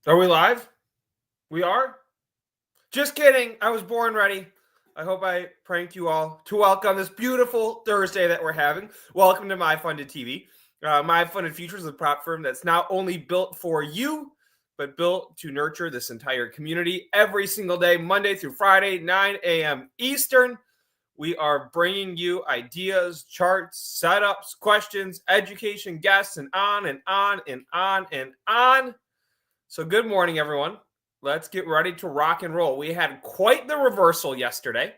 Are we live? We are? Just kidding. I was born ready. I hope I pranked you all to welcome this beautiful Thursday that we're having. Welcome to MyFunded TV. MyFundedFutures is a prop firm that's not only built for you, but built to nurture this entire community every single day, Monday through Friday, 9 a.m. Eastern. We are bringing you ideas, charts, setups, questions, education, guests, and on and on and on and on. So good morning, everyone. Let's get ready to rock and roll. We had quite the reversal yesterday.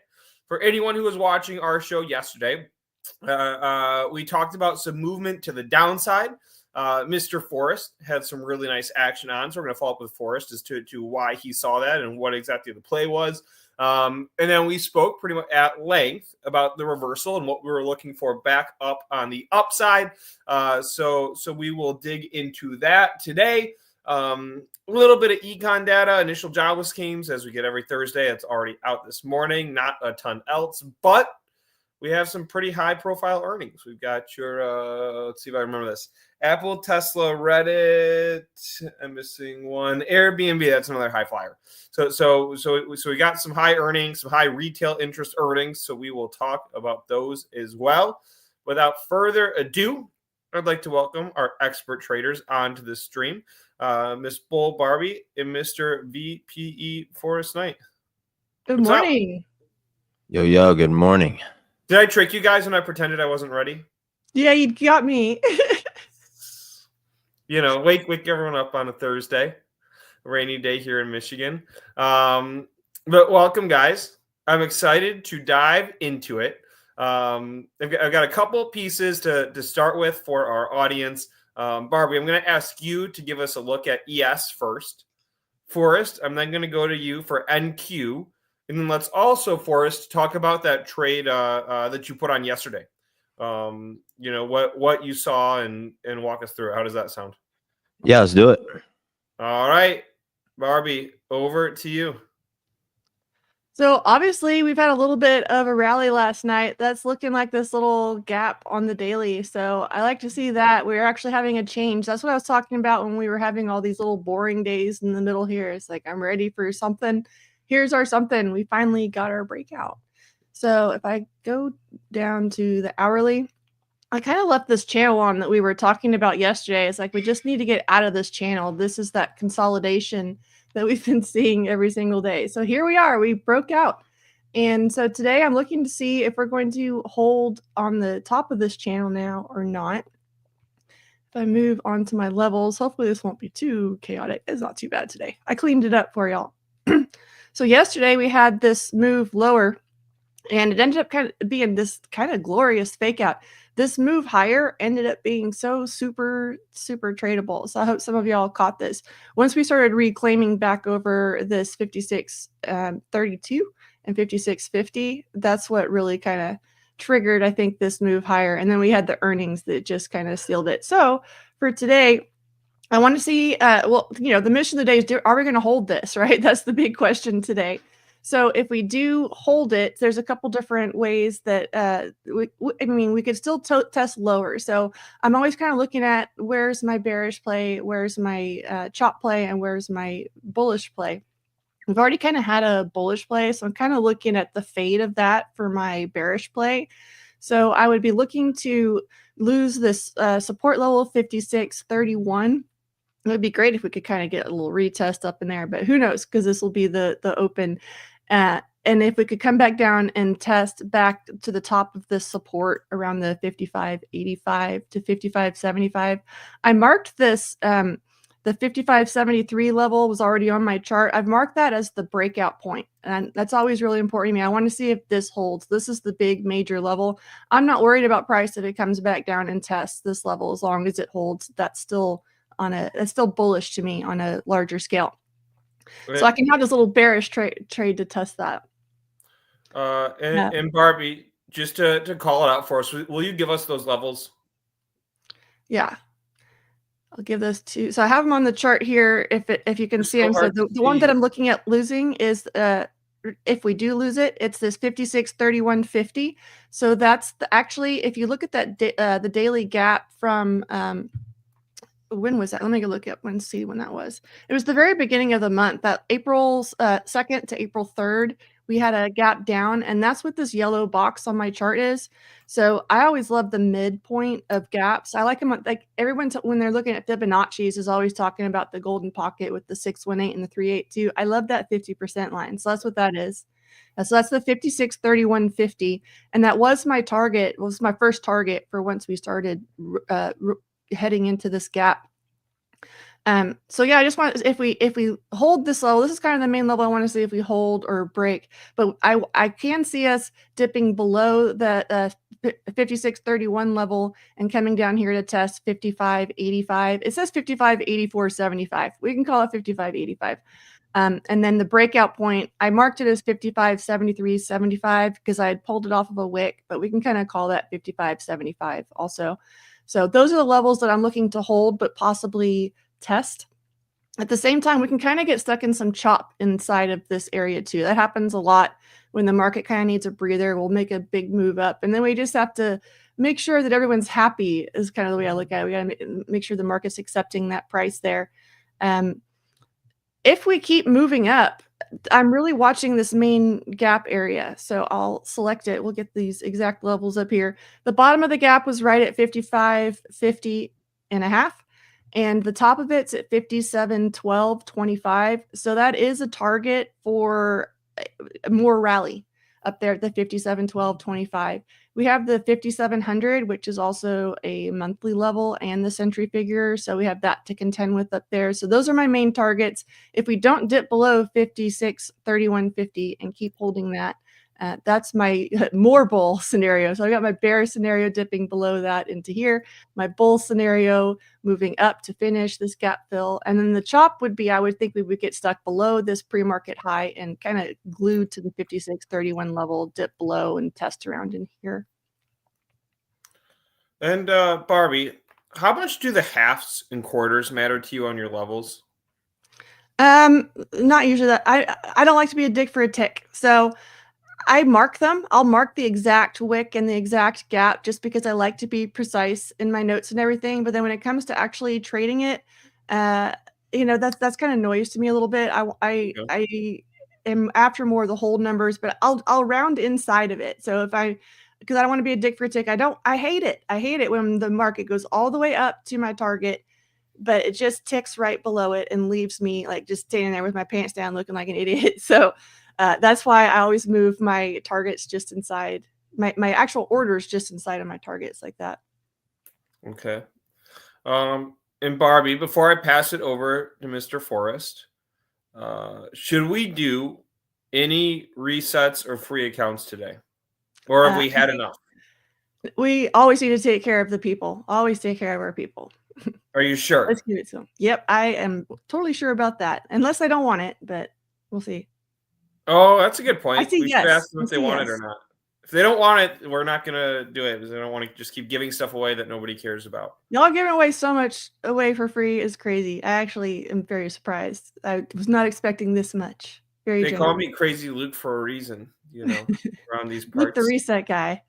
For anyone who was watching our show yesterday, we talked about some movement to the downside. Mr. Forrest had some really nice action on, so we're going to follow up with Forrest as to why he saw that and what exactly the play was. And then we spoke pretty much at length about the reversal and what we were looking for back up on the upside. So we will dig into that today. A little bit of econ data, initial jobless claims, as we get every Thursday. It's already out this morning. Not a ton else, but we have some pretty high-profile earnings. We've got your, let's see if I remember this. Apple, Tesla, Reddit. I'm missing one. Airbnb. That's another high flyer. So we got some high earnings, some high retail interest earnings. So we will talk about those as well. Without further ado, I'd like to welcome our expert traders onto the stream. Miss Bull Barbie and Mr. VPE Forrest Knight. Good morning. Yo, good morning. Did I trick you guys when I pretended I wasn't ready? Yeah, you got me. Wake everyone up on a Thursday, a rainy day here in Michigan. But welcome, guys. I'm excited to dive into it. I've got a couple pieces to start with for our audience. Barbie, I'm going to ask you to give us a look at ES first. Forrest, I'm then going to go to you for NQ. And then let's also, Forrest, talk about that trade that you put on yesterday. What you saw and walk us through it. How does that sound? Yeah, let's do it. All right. Barbie, over to you. So obviously we've had a little bit of a rally last night. That's looking like this little gap on the daily. So I like to see that we're actually having a change. That's what I was talking about when we were having all these little boring days in the middle here. It's like, I'm ready for something. Here's our something. We finally got our breakout. So if I go down to the hourly, I kind of left this channel on that we were talking about yesterday. It's like, we just need to get out of this channel. This is that consolidation that we've been seeing every single day. So here we are, we broke out. And so today I'm looking to see if we're going to hold on the top of this channel now or not. If I move on to my levels, hopefully this won't be too chaotic. It's not too bad today. I cleaned it up for y'all. So yesterday we had this move lower and it ended up kind of being this kind of glorious fake out. This move higher ended up being so super, super tradable. So I hope some of y'all caught this. Once we started reclaiming back over this 56.32 and 56.50, that's what really kind of triggered, I think, this move higher. And then we had the earnings that just kind of sealed it. So for today, I want to see, the mission of the day is, are we going to hold this, right? That's the big question today. So if we do hold it, there's a couple different ways that we could still test lower. So I'm always kind of looking at where's my bearish play, where's my chop play, and where's my bullish play. We've already kind of had a bullish play, so I'm kind of looking at the fade of that for my bearish play. So I would be looking to lose this support level of 56.31. It would be great if we could kind of get a little retest up in there, but who knows, because this will be the open. And if we could come back down and test back to the top of this support around the 55.85 to 55.75. I marked this, the 55.73 level was already on my chart. I've marked that as the breakout point, and that's always really important to me. I want to see if this holds. This is the big major level. I'm not worried about price if it comes back down and tests this level. As long as it holds, that's still bullish to me on a larger scale. Right. So I can have this little bearish trade to test that. And Barbie, just to call it out for us, will you give us those levels? Yeah, I'll give those to. So I have them on the chart here. If you can see them. So the one that I'm looking at losing is if we do lose it, it's this 56.31.50. So that's actually, if you look at that the daily gap from when was that? Let me go look up and see when that was. It was the very beginning of the month, that April 2nd to April 3rd. We had a gap down, and that's what this yellow box on my chart is. So I always love the midpoint of gaps. I like them like everyone when they're looking at Fibonacci's is always talking about the golden pocket with the 618 and the 382. I love that 50% line. So that's what that is. So that's the 56.3150, and that was my target. Was my first target for once we started heading into this gap. So yeah, I just want, if we hold this level, this is kind of the main level I want to see if we hold or break, but I can see us dipping below the 56.31 level and coming down here to test 55.85. It says 55.8475. We can call it 55.85. And then the breakout point, I marked it as 55.7375 because I had pulled it off of a wick, but we can kind of call that 55.75 also. So those are the levels that I'm looking to hold, but possibly test. At the same time, we can kind of get stuck in some chop inside of this area too. That happens a lot when the market kind of needs a breather. We'll make a big move up, and then we just have to make sure that everyone's happy is kind of the way I look at it. We got to make sure the market's accepting that price there. If we keep moving up, I'm really watching this main gap area. So I'll select it. We'll get these exact levels up here. The bottom of the gap was right at 55.50 and a half. And the top of it's at 57.1225. So that is a target for more rally up there at the 57.1225. We have the 5700, which is also a monthly level, and the century figure. So we have that to contend with up there. So those are my main targets. If we don't dip below 56.3150 and keep holding that, that's my more bull scenario. So I got my bear scenario dipping below that into here, my bull scenario moving up to finish this gap fill. And then the chop would be, I would think we would get stuck below this pre-market high and kind of glued to the 56.31 level, dip below and test around in here. And Barbie, how much do the halves and quarters matter to you on your levels? Not usually that. I don't like to be a dick for a tick. So I mark them. I'll mark the exact wick and the exact gap just because I like to be precise in my notes and everything. But then when it comes to actually trading it, that's kind of noise to me a little bit. I am after more of the hold numbers, but I'll round inside of it. So because I don't want to be a dick for a tick. I hate it. I hate it when the market goes all the way up to my target, but it just ticks right below it and leaves me like just standing there with my pants down looking like an idiot. So that's why I always move my targets just inside my actual orders just inside of my targets like that. Okay. And Barbie, before I pass it over to Mr. Forrest, should we do any resets or free accounts today? Or have we had enough? We always need to take care of the people. Always take care of our people. Are you sure? Let's give it to them. Yep, I am totally sure about that. Unless they don't want it, but we'll see. Oh, that's a good point. I see We should ask them if they want it or not. If they don't want it, we're not going to do it because they don't want to just keep giving stuff away that nobody cares about. Y'all giving away so much away for free is crazy. I actually am very surprised. I was not expecting this much. They call me Crazy Luke for a reason, around these parts. Luke the reset guy.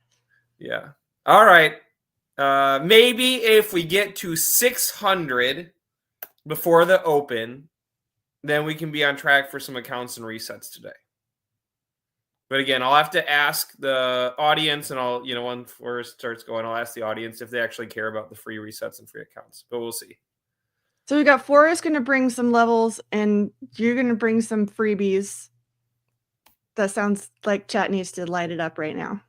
Yeah. All right. Maybe if we get to 600 before the open, then we can be on track for some accounts and resets today. But again, I'll have to ask the audience, and I'll, when Forrest starts going, I'll ask the audience if they actually care about the free resets and free accounts. But we'll see. So we got Forrest going to bring some levels, and you're going to bring some freebies. That sounds like chat needs to light it up right now.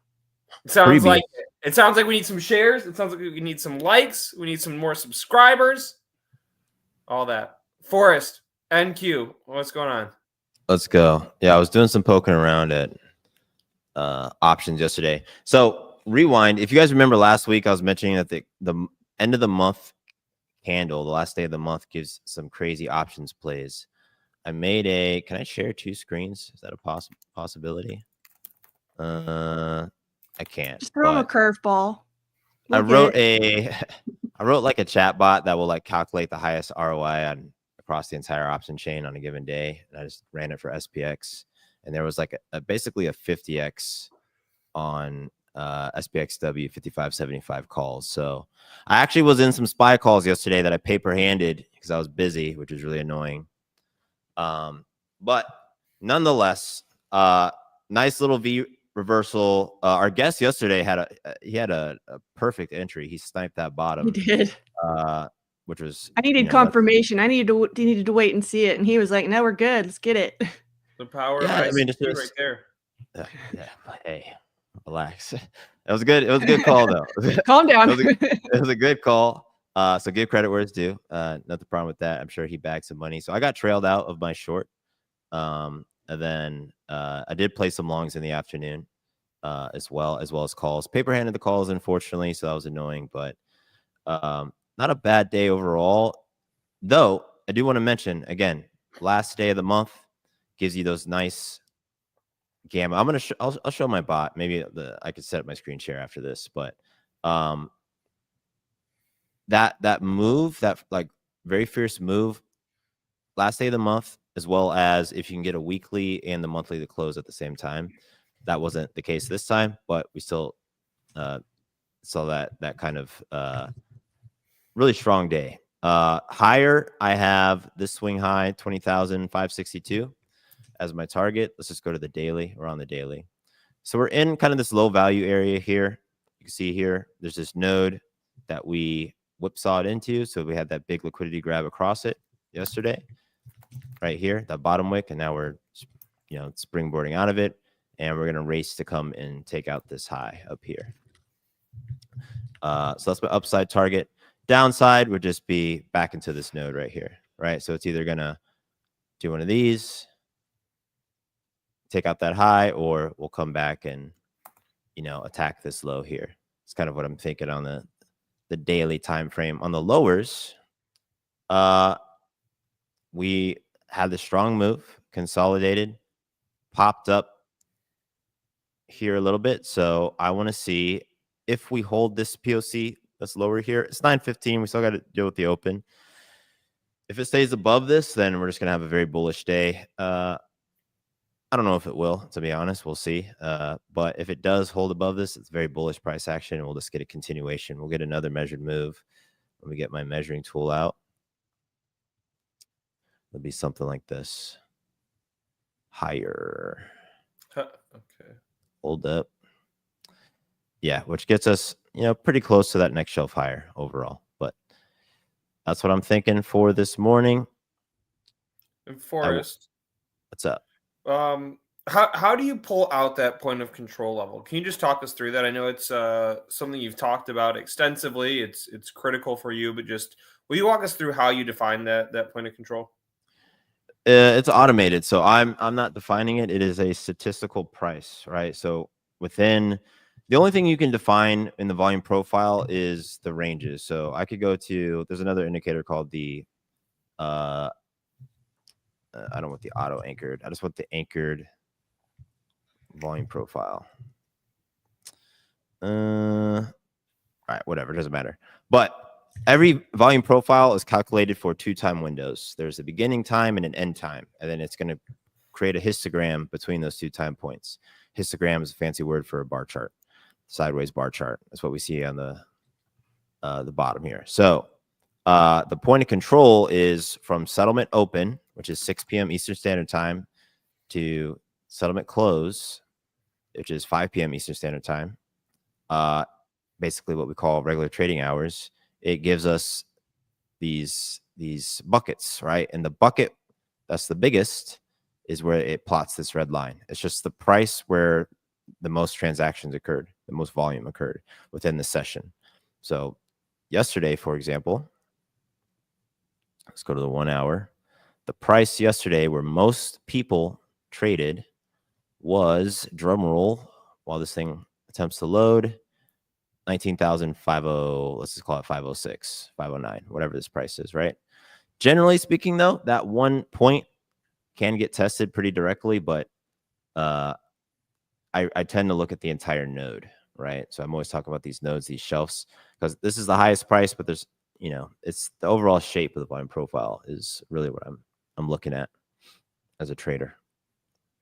It sounds like it. It sounds like we need some shares. It sounds like we need some likes. We need some more subscribers. All that. Forrest, NQ, what's going on? Let's go. Yeah, I was doing some poking around at options yesterday. So rewind. If you guys remember last week, I was mentioning that the end of the month candle, the last day of the month, gives some crazy options plays. I made can I share two screens? Is that a possibility? I can't. Just throw him a curveball. I wrote like a chat bot that will like calculate the highest ROI across the entire option chain on a given day. And I just ran it for SPX. And there was like basically a 50x on SPXW 5575 calls. So I actually was in some SPY calls yesterday that I paper handed because I was busy, which was really annoying. But nonetheless, nice little V reversal. Our guest yesterday had a perfect entry. He sniped that bottom. He did. Which was, I needed confirmation. I needed to wait and see it, and he was like, "No, we're good. Let's get it." The power Yeah, of I mean, it's ICT just, right there. Yeah, hey, relax. It was good. It was a good call though. Calm down. It was a good call. So give credit where it's due. Not the problem with that. I'm sure he bagged some money. So I got trailed out of my short. And then I did play some longs in the afternoon, as well as calls. Paper handed the calls, unfortunately, so that was annoying. But not a bad day overall. Though I do want to mention again, last day of the month gives you those nice gamma. I'll show my bot. Maybe I could set up my screen share after this, but that move, that like very fierce move last day of the month, as well as if you can get a weekly and the monthly to close at the same time. That wasn't the case this time, but we still saw that kind of really strong day. Higher, I have this swing high 20,562 as my target. Let's just go to the daily. We're on the daily. So we're in kind of this low value area here. You can see here, there's this node that we whipsawed into. So we had that big liquidity grab across it yesterday, right here, that bottom wick. And now we're, springboarding out of it. And we're going to race to come and take out this high up here. So that's my upside target. Downside would just be back into this node right here, right? So it's either going to do one of these, take out that high, or we'll come back and, attack this low here. It's kind of what I'm thinking on the daily time frame. On the lowers, we had the strong move, consolidated, popped up here a little bit. So I want to see if we hold this POC that's lower here. It's 9:15. We still got to deal with the open. If it stays above this, then we're just going to have a very bullish day. I don't know if it will, to be honest. We'll see. But if it does hold above this, it's very bullish price action, and we'll just get a continuation. We'll get another measured move when we get my measuring tool out. It'll be something like this. Higher. Okay. Hold up. Yeah, which gets us, pretty close to that next shelf higher overall. But that's what I'm thinking for this morning. And Forrest, what's up? How do you pull out that point of control level? Can you just talk us through that? I know it's something you've talked about extensively. It's critical for you, but just will you walk us through how you define that point of control? It's automated, so I'm not defining it. It is a statistical price, right? So within the only thing you can define in the volume profile is the ranges. So I could go to, there's another indicator called the I don't want the auto anchored. I just want the anchored volume profile. All right, whatever, it doesn't matter. But every volume profile is calculated for 2 time windows. There's a beginning time and an end time, and then it's going to create a histogram between those 2 time points. Histogram is a fancy word for a bar chart, sideways bar chart. That's what we see on the bottom here. So the point of control is from settlement open, which is 6 p.m. Eastern Standard Time, to settlement close, which is 5 p.m. Eastern Standard Time. Basically what we call regular trading hours. It gives us these buckets, right? And the bucket that's the biggest is where it plots this red line. It's just the price where the most transactions occurred, the most volume occurred within the session. So yesterday, for example, let's go to the 1 hour. The price yesterday where most people traded was, drum roll, while this thing attempts to load, 19,050. Let's just call it 506, 509, whatever this price is, right? Generally speaking, though, that 1 point can get tested pretty directly, but I tend to look at the entire node, right? So I'm always talking about these nodes, these shelves, because this is the highest price, but there's, it's the overall shape of the volume profile is really what I'm looking at as a trader.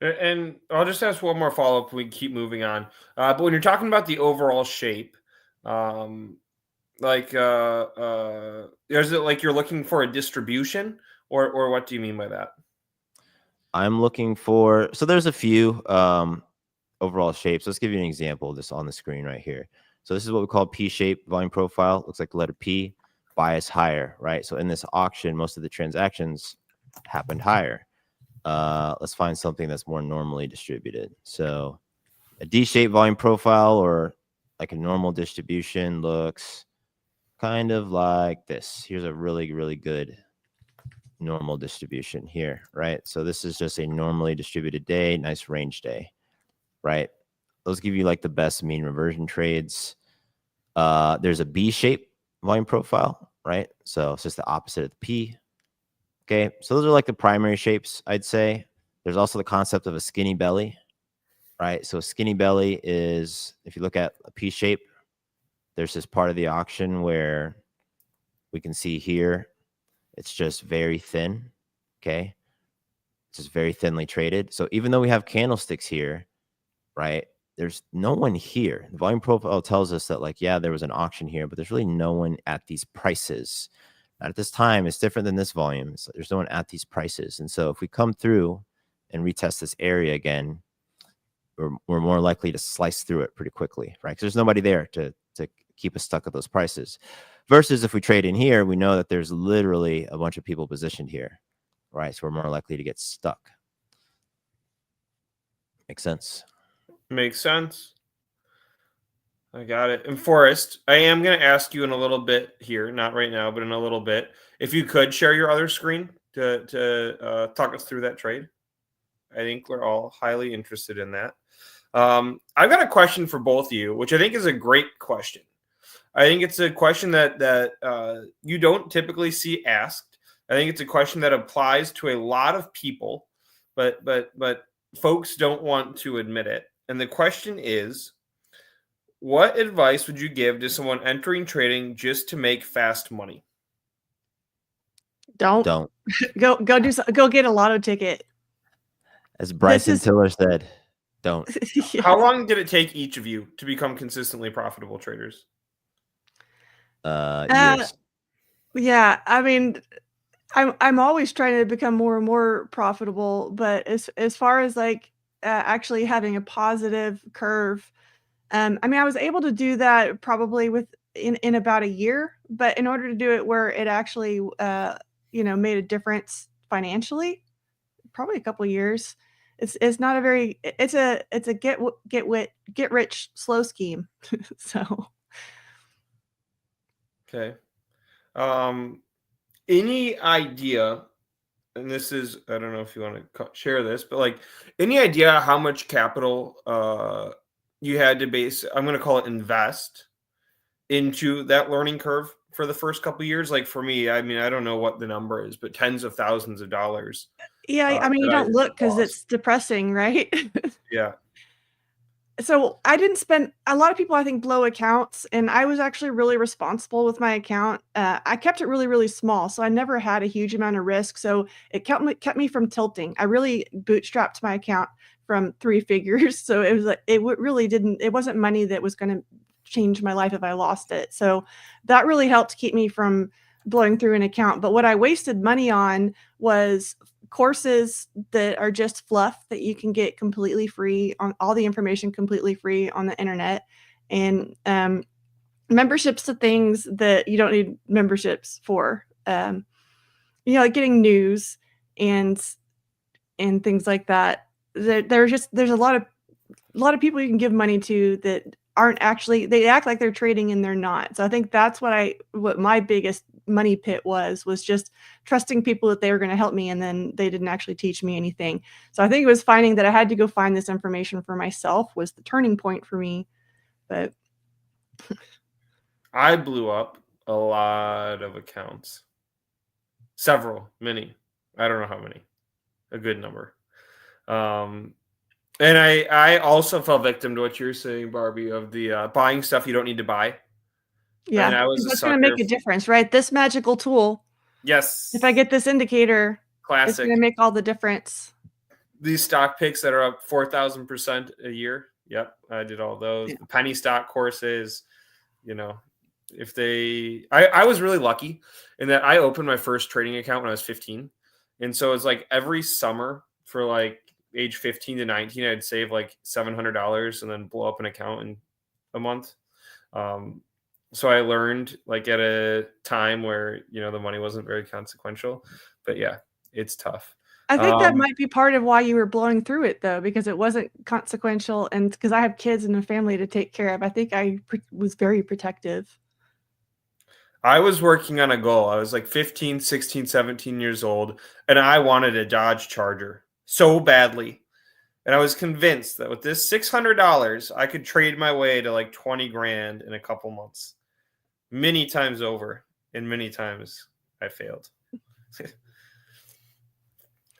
And I'll just ask one more follow up. We can keep moving on. But when you're talking about the overall shape, like, is it like you're looking for a distribution, or what do you mean by that? I'm looking for, so there's a few overall shapes. Let's give you an example of this on the screen right here. So this is what we call P-shape volume profile. Looks like the letter P, bias higher, right? So in this auction, most of the transactions happened higher. Let's find something that's more normally distributed. So a D-shaped volume profile, or like a normal distribution, looks kind of like this. Here's a really, really good normal distribution here, right? So this is just a normally distributed day, nice range day, right? Those give you like the best mean reversion trades. There's a B shape volume profile, right? So it's just the opposite of the P. Okay, so those are like the primary shapes, I'd say. There's also the concept of a skinny belly, right? So a skinny belly is, if you look at a P shape, there's this part of the auction where we can see here, it's just very thin, okay? It's just very thinly traded. So even though we have candlesticks here, right, there's no one here. The volume profile tells us that, like, yeah, there was an auction here, but there's really no one at these prices. At this time, it's different than this volume. So there's no one at these prices. And so if we come through and retest this area again, we're more likely to slice through it pretty quickly, right? Because there's nobody there to keep us stuck at those prices. Versus if we trade in here, we know that there's literally a bunch of people positioned here, right? So we're more likely to get stuck. Makes sense? Makes sense. I got it. And Forrest, I am going to ask you in a little bit here, not right now, but in a little bit, if you could share your other screen to talk us through that trade. I think we're all highly interested in that. I've got a question for both of you, which I think is a great question. I think it's a question that you don't typically see asked. I think it's a question that applies to a lot of people, but folks don't want to admit it. And the question is, what advice would you give to someone entering trading just to make fast money? Don't go get a lotto ticket. As Bryson Tiller said, don't. Yes. How long did it take each of you to become consistently profitable traders? Years. Yeah, I mean, I'm always trying to become more and more profitable, but as far as like actually having a positive curve, I mean, I was able to do that probably in about a year, but in order to do it where it actually made a difference financially, probably a couple of years. It's not a very it's a get rich slow scheme. So Okay. Any idea, and this is, I don't know if you want to share this, but like, any idea how much capital you had to I'm going to call it invest into that learning curve for the first couple of years? Like for me, I mean, I don't know what the number is, but tens of thousands of dollars. yeah, I mean, you that I don't look because lost. it's depressing, right? Yeah. So I didn't spend a lot of people, I think, blow accounts, and I was actually really responsible with my account. I kept it really, really small, so I never had a huge amount of risk. So it kept me from tilting. I really bootstrapped my account from 3 figures. So it was like it wasn't money that was going to change my life if I lost it. So that really helped keep me from blowing through an account. But what I wasted money on was courses that are just fluff that you can get completely free, on all the information completely free on the internet, and memberships to things that you don't need memberships for, like getting news and things like that. There's a lot of people you can give money to that aren't actually, they act like they're trading and they're not. So I think that's what my biggest money pit was just trusting people that they were going to help me, and then they didn't actually teach me anything. So I think it was finding that I had to go find this information for myself was the turning point for me. But I blew up a lot of accounts. Many. I don't know how many. A good number. And I also fell victim to what you're saying, Barbie, of the buying stuff you don't need to buy. yeah, And I was that's going to make a difference, right? This magical tool. Yes. If I get this indicator, Classic. it's going to make all the difference. these stock picks that are up 4,000% a year. Yep, I did all those. Yeah. The penny stock courses, you know, if they, I was really lucky in that I opened my first trading account when I was 15. And so it's like every summer for like age 15 to 19, I'd save like $700 and then blow up an account in a month. So I learned like at a time where, you know, the money wasn't very consequential, but yeah, it's tough. I think that might be part of why you were blowing through it, though, because it wasn't consequential. And because I have kids and a family to take care of, I think I was very protective. I was working on a goal. I was like 15, 16, 17 years old, and I wanted a Dodge Charger so badly. And I was convinced that with this $600, I could trade my way to like 20 grand in a couple months. Many times over, and many times I failed.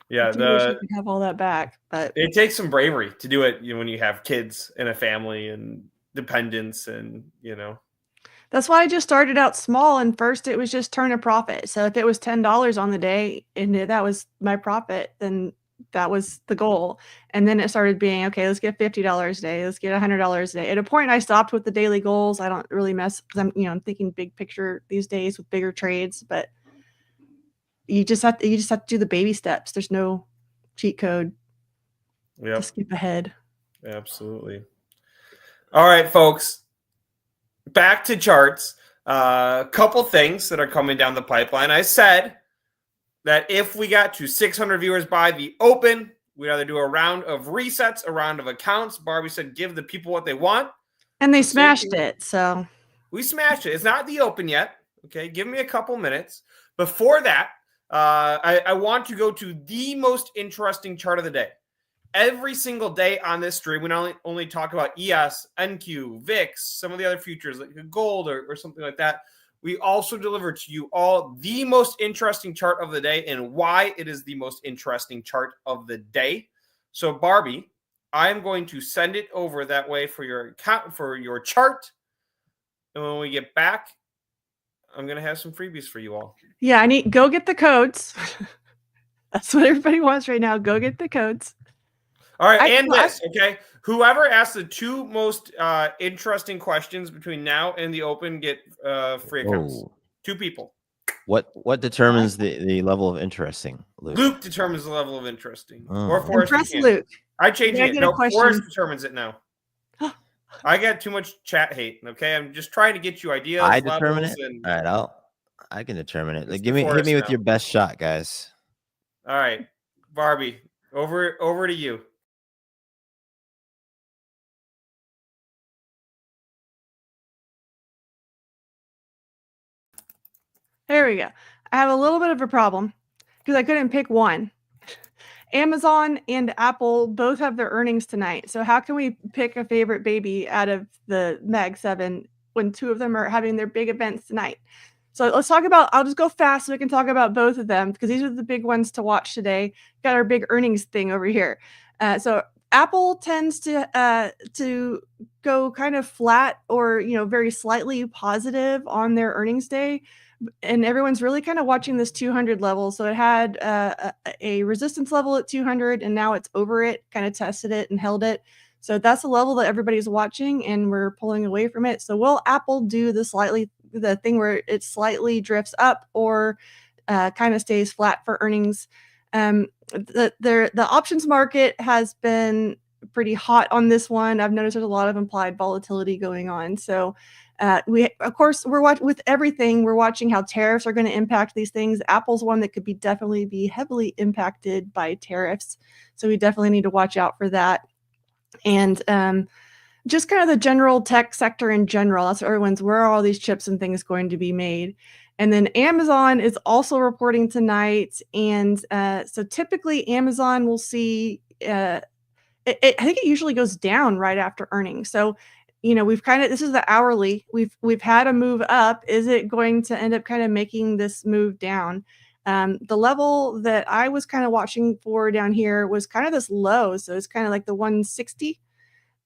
Yeah, I do wish I could have all that back, but it takes some bravery to do it, you know, when you have kids and a family and dependents, and you know. that's why I just started out small. And first, it was just turn a profit. So if it was $10 on the day and that was my profit, then that was the goal. And then it started being, okay, let's get $50 a day. Let's get $100 a day. At a point, I stopped with the daily goals. I don't really mess because I'm thinking big picture these days with bigger trades. But you just have to do the baby steps. There's no cheat code to skip ahead. Absolutely. All right, folks. Back to charts. Couple things that are coming down the pipeline. I said that if we got to 600 viewers by the open, we'd either do a round of resets, a round of accounts. Barbie said, give the people what they want. And they smashed it. So we smashed it. It's not the open yet. Okay. Give me a couple minutes. Before that, I want to go to the most interesting chart of the day. Every single day on this stream, we not only talk about ES, NQ, VIX, some of the other futures like gold or something like that. We also deliver to you all the most interesting chart of the day and why it is the most interesting chart of the day. So Barbie, I'm going to send it over that way for your account, for your chart. And when we get back, I'm going to have some freebies for you all. Yeah, go get the codes. That's what everybody wants right now. Go get the codes. All right, and this, okay? Whoever asks the two most interesting questions between now and the open get free accounts. Whoa. 2 people. What determines the level of interesting, Luke? Luke determines the level of interesting. Oh. Or Forrest. Impress Luke. I changed it. No, Forrest determines it now. I got too much chat hate. Okay, I'm just trying to get you ideas. I determine it. All right, I can determine it. Like, hit me with your best shot, guys. All right, Barbie, over to you. There we go. I have a little bit of a problem because I couldn't pick one. Amazon and Apple both have their earnings tonight. So how can we pick a favorite baby out of the Mag 7 when 2 of them are having their big events tonight? So let's talk about, I'll just go fast so we can talk about both of them because these are the big ones to watch today. Got our big earnings thing over here. So Apple tends to go kind of flat or, very slightly positive on their earnings day. And everyone's really kind of watching this 200 level. So it had a resistance level at 200 and now it's over it, kind of tested it and held it. So that's a level that everybody's watching and we're pulling away from it. So will Apple do the thing where it slightly drifts up or kind of stays flat for earnings? The options market has been pretty hot on this one. I've noticed there's a lot of implied volatility going on. So we're watching with everything. We're watching how tariffs are going to impact these things. Apple's one that could definitely be heavily impacted by tariffs. So we definitely need to watch out for that. And just kind of the general tech sector in general. That's everyone's, where are all these chips and things going to be made? And then Amazon is also reporting tonight. And so typically Amazon will see, I think it usually goes down right after earnings. So this is the hourly. We've had a move up. Is it going to end up kind of making this move down? The level that I was kind of watching for down here was kind of this low. So it's kind of like the 160.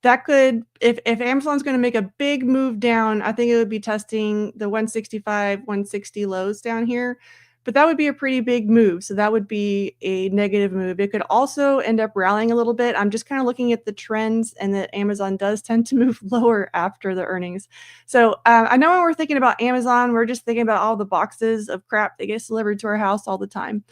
That could, if Amazon's going to make a big move down, I think it would be testing the 165, 160 lows down here. but that would be a pretty big move. So that would be a negative move. It could also end up rallying a little bit. I'm just kind of looking at the trends, and that Amazon does tend to move lower after the earnings. So I know when we're thinking about Amazon, we're just thinking about all the boxes of crap that gets delivered to our house all the time.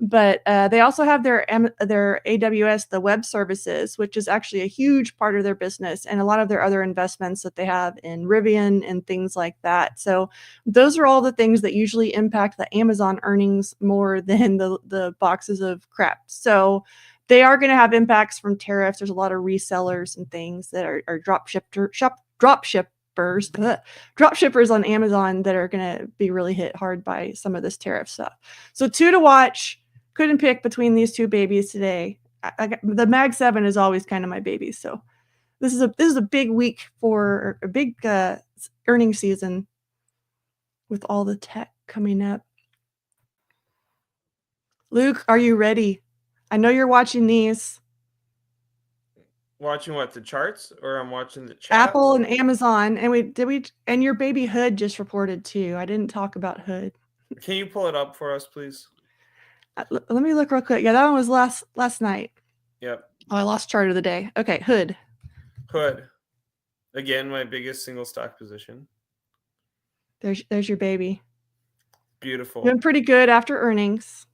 But they also have their AWS, the web services, which is actually a huge part of their business, and a lot of their other investments that they have in Rivian and things like that. So those are all the things that usually impact the Amazon earnings more than the boxes of crap. So they are going to have impacts from tariffs. There's a lot of resellers and things that are drop shippers on Amazon that are going to be really hit hard by some of this tariff stuff. So 2 to watch. Couldn't pick between these two babies today. The Mag 7 is always kind of my baby. So this is a big week for a big earnings season with all the tech coming up. Luke, are you ready? I know you're watching these. Watching what, the charts, or I'm watching the chat? Apple and Amazon, and your baby Hood just reported too. I didn't talk about Hood. Can you pull it up for us, please? Let me look real quick. Yeah, that one was last night. Yep. Oh, I lost chart of the day. Okay, Hood. Again, my biggest single stock position. There's your baby. Beautiful. Doing pretty good after earnings.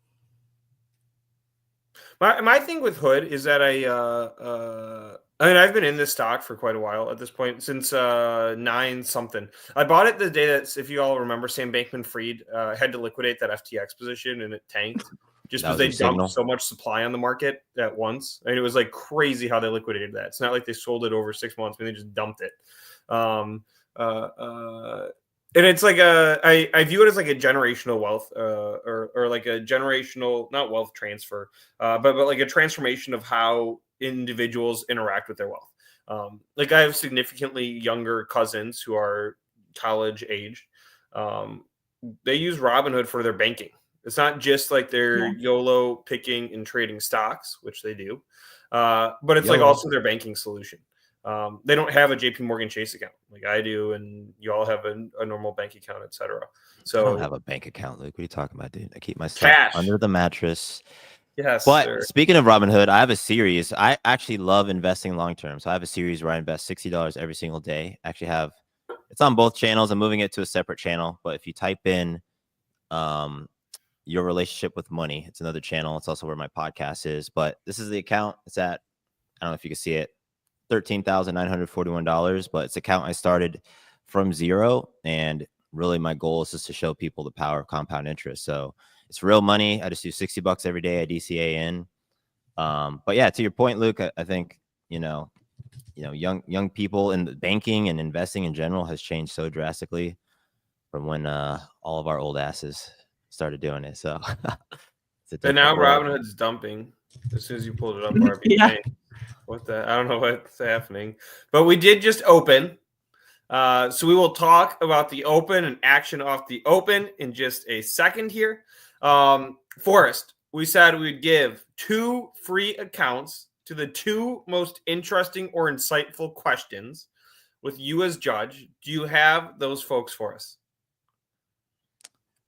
My thing with Hood is that I mean, I've been in this stock for quite a while at this point, since 9 something. I bought it the day that, if you all remember, Sam Bankman-Fried had to liquidate that FTX position, and it tanked just because they dumped so much supply on the market at once. I mean, it was like crazy how they liquidated that. It's not like they sold it over 6 months. I mean, they just dumped it. And it's like I view it as like a generational wealth, or like a generational, not wealth transfer, but like a transformation of how individuals interact with their wealth. Like I have significantly younger cousins who are college age. They use Robinhood for their banking. It's not just like they're YOLO picking and trading stocks, which they do, but it's like also their banking solution. They don't have a JP Morgan Chase account like I do, and you all have a normal bank account, etc. So I don't have a bank account, Luke. What are you talking about, dude? I keep my stuff under the mattress. Yes. But sir. Speaking of Robinhood, I have a series. I actually love investing long term. So I have a series where I invest $60 every single day. I actually have it's on both channels. I'm moving it to a separate channel. But if you type in your relationship with money, it's another channel. It's also where my podcast is. But this is the account. It's at, I don't know if you can see it, $13,941. But it's an account I started from zero. And really my goal is just to show people the power of compound interest. So it's real money. I just do $60 every day. I DCA in. But yeah, to your point, Luke, I think, young people in the banking and investing in general has changed so drastically from when all of our old asses started doing it. So and now Robinhood's dumping as soon as you pulled it up. RB. What the? I don't know what's happening, but we did just open. So we will talk about the open and action off the open in just a second here. Forrest, we said we'd give 2 free accounts to the 2 most interesting or insightful questions with you as judge. Do you have those folks for us?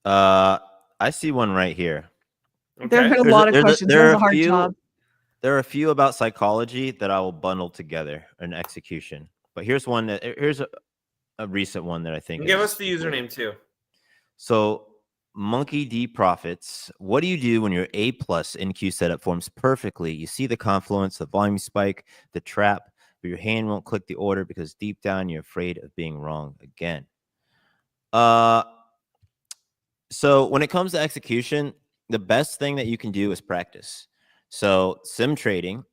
I see one right here. Okay. There have been a lot of questions. There's a hard job. There are a few about psychology that I will bundle together in execution. But here's one here's a recent one that I think. Give us the username too. So Monkey D Profits. What do you do when your A+ NQ setup forms perfectly? You see the confluence, the volume spike, the trap, but your hand won't click the order because deep down you're afraid of being wrong again. So when it comes to execution, the best thing that you can do is practice. So sim trading,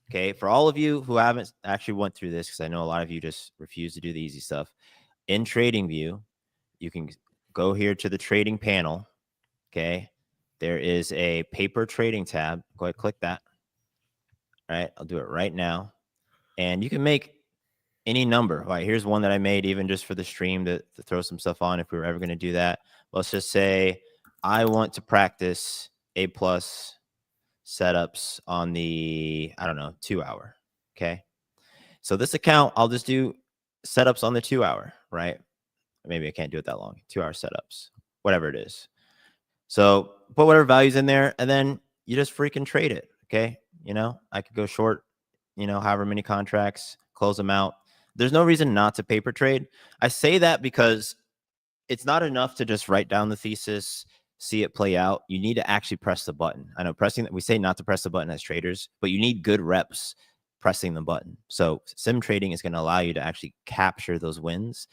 okay, for all of you who haven't actually went through this, because I know a lot of you just refuse to do the easy stuff. In TradingView, you can go here to the trading panel. Okay, there is a paper trading tab. Go ahead, click that. All right, I'll do it right now. And you can make any number. All right, here's one that I made even just for the stream to throw some stuff on if we were ever going to do that. Let's just say I want to practice A+ setups on the, I don't know, 2 hour. Okay. So this account, I'll just do setups on the 2 hour, right? Maybe I can't do it that long. 2 hour setups, whatever it is. So put whatever values in there, and then you just freaking trade it. Okay. I could go short, however many contracts, close them out. There's no reason not to paper trade. I say that because it's not enough to just write down the thesis, see it play out. You need to actually press the button. I know we say not to press the button as traders, but you need good reps pressing the button. So sim trading is going to allow you to actually capture those wins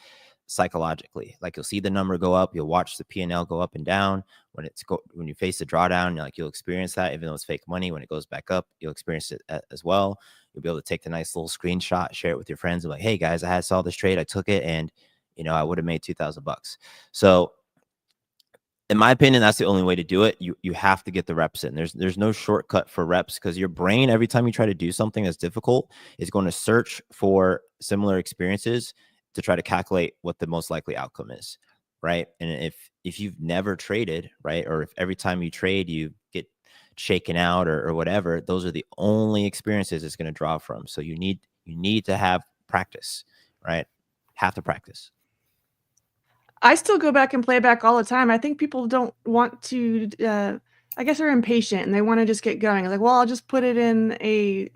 psychologically. Like you'll see the number go up, you'll watch the P&L go up and down. When you face the drawdown, you'll experience that. Even though it's fake money, when it goes back up, you'll experience it as well. You'll be able to take the nice little screenshot, share it with your friends, and like, hey guys, I saw this trade, I took it, and I would have made $2,000. So in my opinion, that's the only way to do it. You have to get the reps in. There's no shortcut for reps, because your brain, every time you try to do something that's difficult, is going to search for similar experiences to try to calculate what the most likely outcome is, right? And if you've never traded, right, or if every time you trade you get shaken out or whatever, those are the only experiences it's going to draw from. So you need to have practice, right? Have to practice. I still go back and play back all the time. I think people don't want to, I guess they're impatient and they want to just get going. Like, well, I'll just put it in a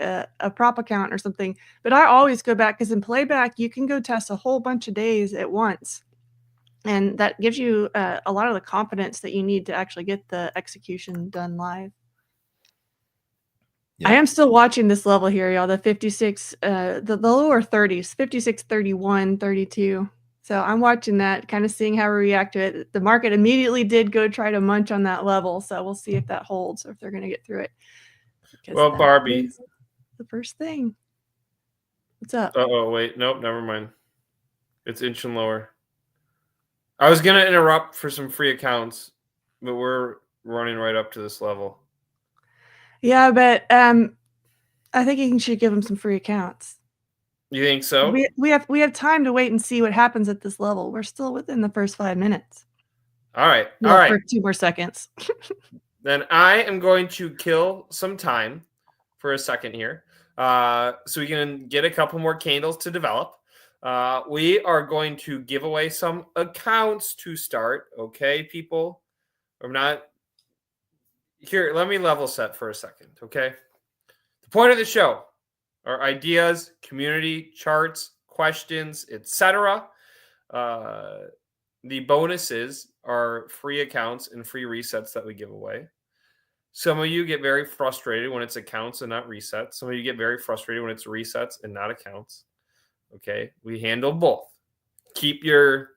prop account or something. But I always go back, because in playback, you can go test a whole bunch of days at once. And that gives you a lot of the confidence that you need to actually get the execution done live. Yeah. I am still watching this level here, y'all, the 56, the lower 30s, 56, 31, 32. So I'm watching that, kind of seeing how we react to it. The market immediately did go try to munch on that level. So we'll see if that holds or if they're going to get through it. Well, Barbie, the first thing. What's up? Oh, wait. Nope, never mind. It's inching lower. I was going to interrupt for some free accounts, but we're running right up to this level. Yeah, but I think you should give them some free accounts. You think so? We have time to wait and see what happens at this level. We're still within the first 5 minutes. All right. Well, all right. For 2 more seconds. Then I am going to kill some time for a second here, so we can get a couple more candles to develop. We are going to give away some accounts to start. Okay, people? I'm not here. Let me level set for a second. Okay. The point of the show are ideas, community, charts, questions, etc. The bonuses are free accounts and free resets that we give away. Some of you get very frustrated when it's accounts and not resets. Some of you get very frustrated when it's resets and not accounts. Okay, we handle both. Keep your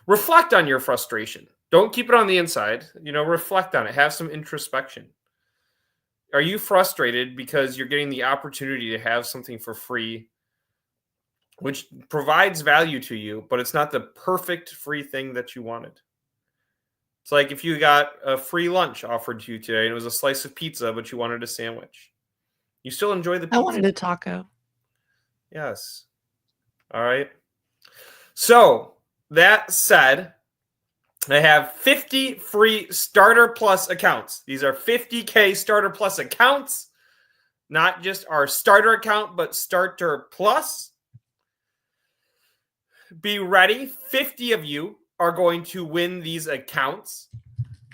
reflect on your frustration. Don't keep it on the inside. Reflect on it. Have some introspection. Are you frustrated because you're getting the opportunity to have something for free, which provides value to you, but it's not the perfect free thing that you wanted? It's like if you got a free lunch offered to you today and it was a slice of pizza, but you wanted a sandwich. You still enjoy the pizza? I wanted a taco. Yes. All right. So that said, I have 50 free Starter Plus accounts. These are 50K Starter Plus accounts, not just our starter account, but Starter Plus. Be ready. 50 of you are going to win these accounts.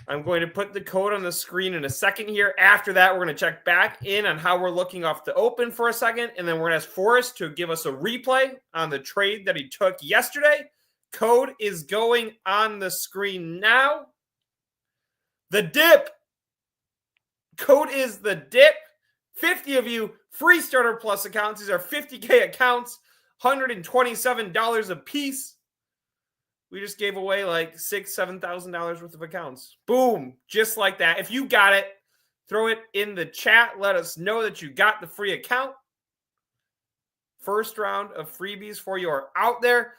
I'm going to put the code on the screen in a second here. After that, we're going to check back in on how we're looking off the open for a second, and then we're going to ask Forrest to give us a replay on the trade that he took yesterday. Code is going on the screen now. The dip. Code is the dip. 50 of you, free Starter Plus accounts. These are 50K accounts, $127 a piece. We just gave away like $6,000, $7,000 worth of accounts. Boom. Just like that. If you got it, throw it in the chat. Let us know that you got the free account. First round of freebies for you are out there.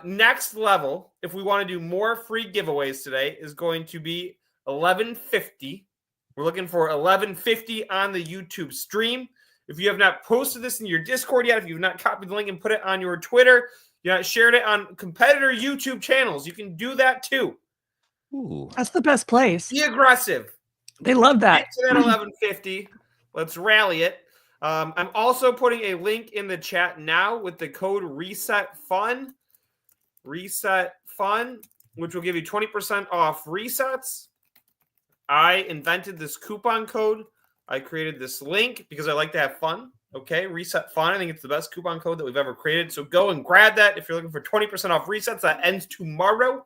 Next level, if we want to do more free giveaways today, is going to be 1150. We're looking for 1150 on the YouTube stream. If you have not posted this in your Discord yet, if you've not copied the link and put it on your Twitter, you not shared it on competitor YouTube channels, you can do that too. Ooh. That's the best place. Be aggressive. They love that. Get to that 1150. Let's rally it. I'm also putting a link in the chat now with the code RESETFUN. RESETFUN. which will give you 20% off resets. I invented this coupon code. I created this link because I like to have fun. Okay, reset fun. I think it's the best coupon code that we've ever created. So go and grab that if you're looking for 20% off resets. That ends tomorrow.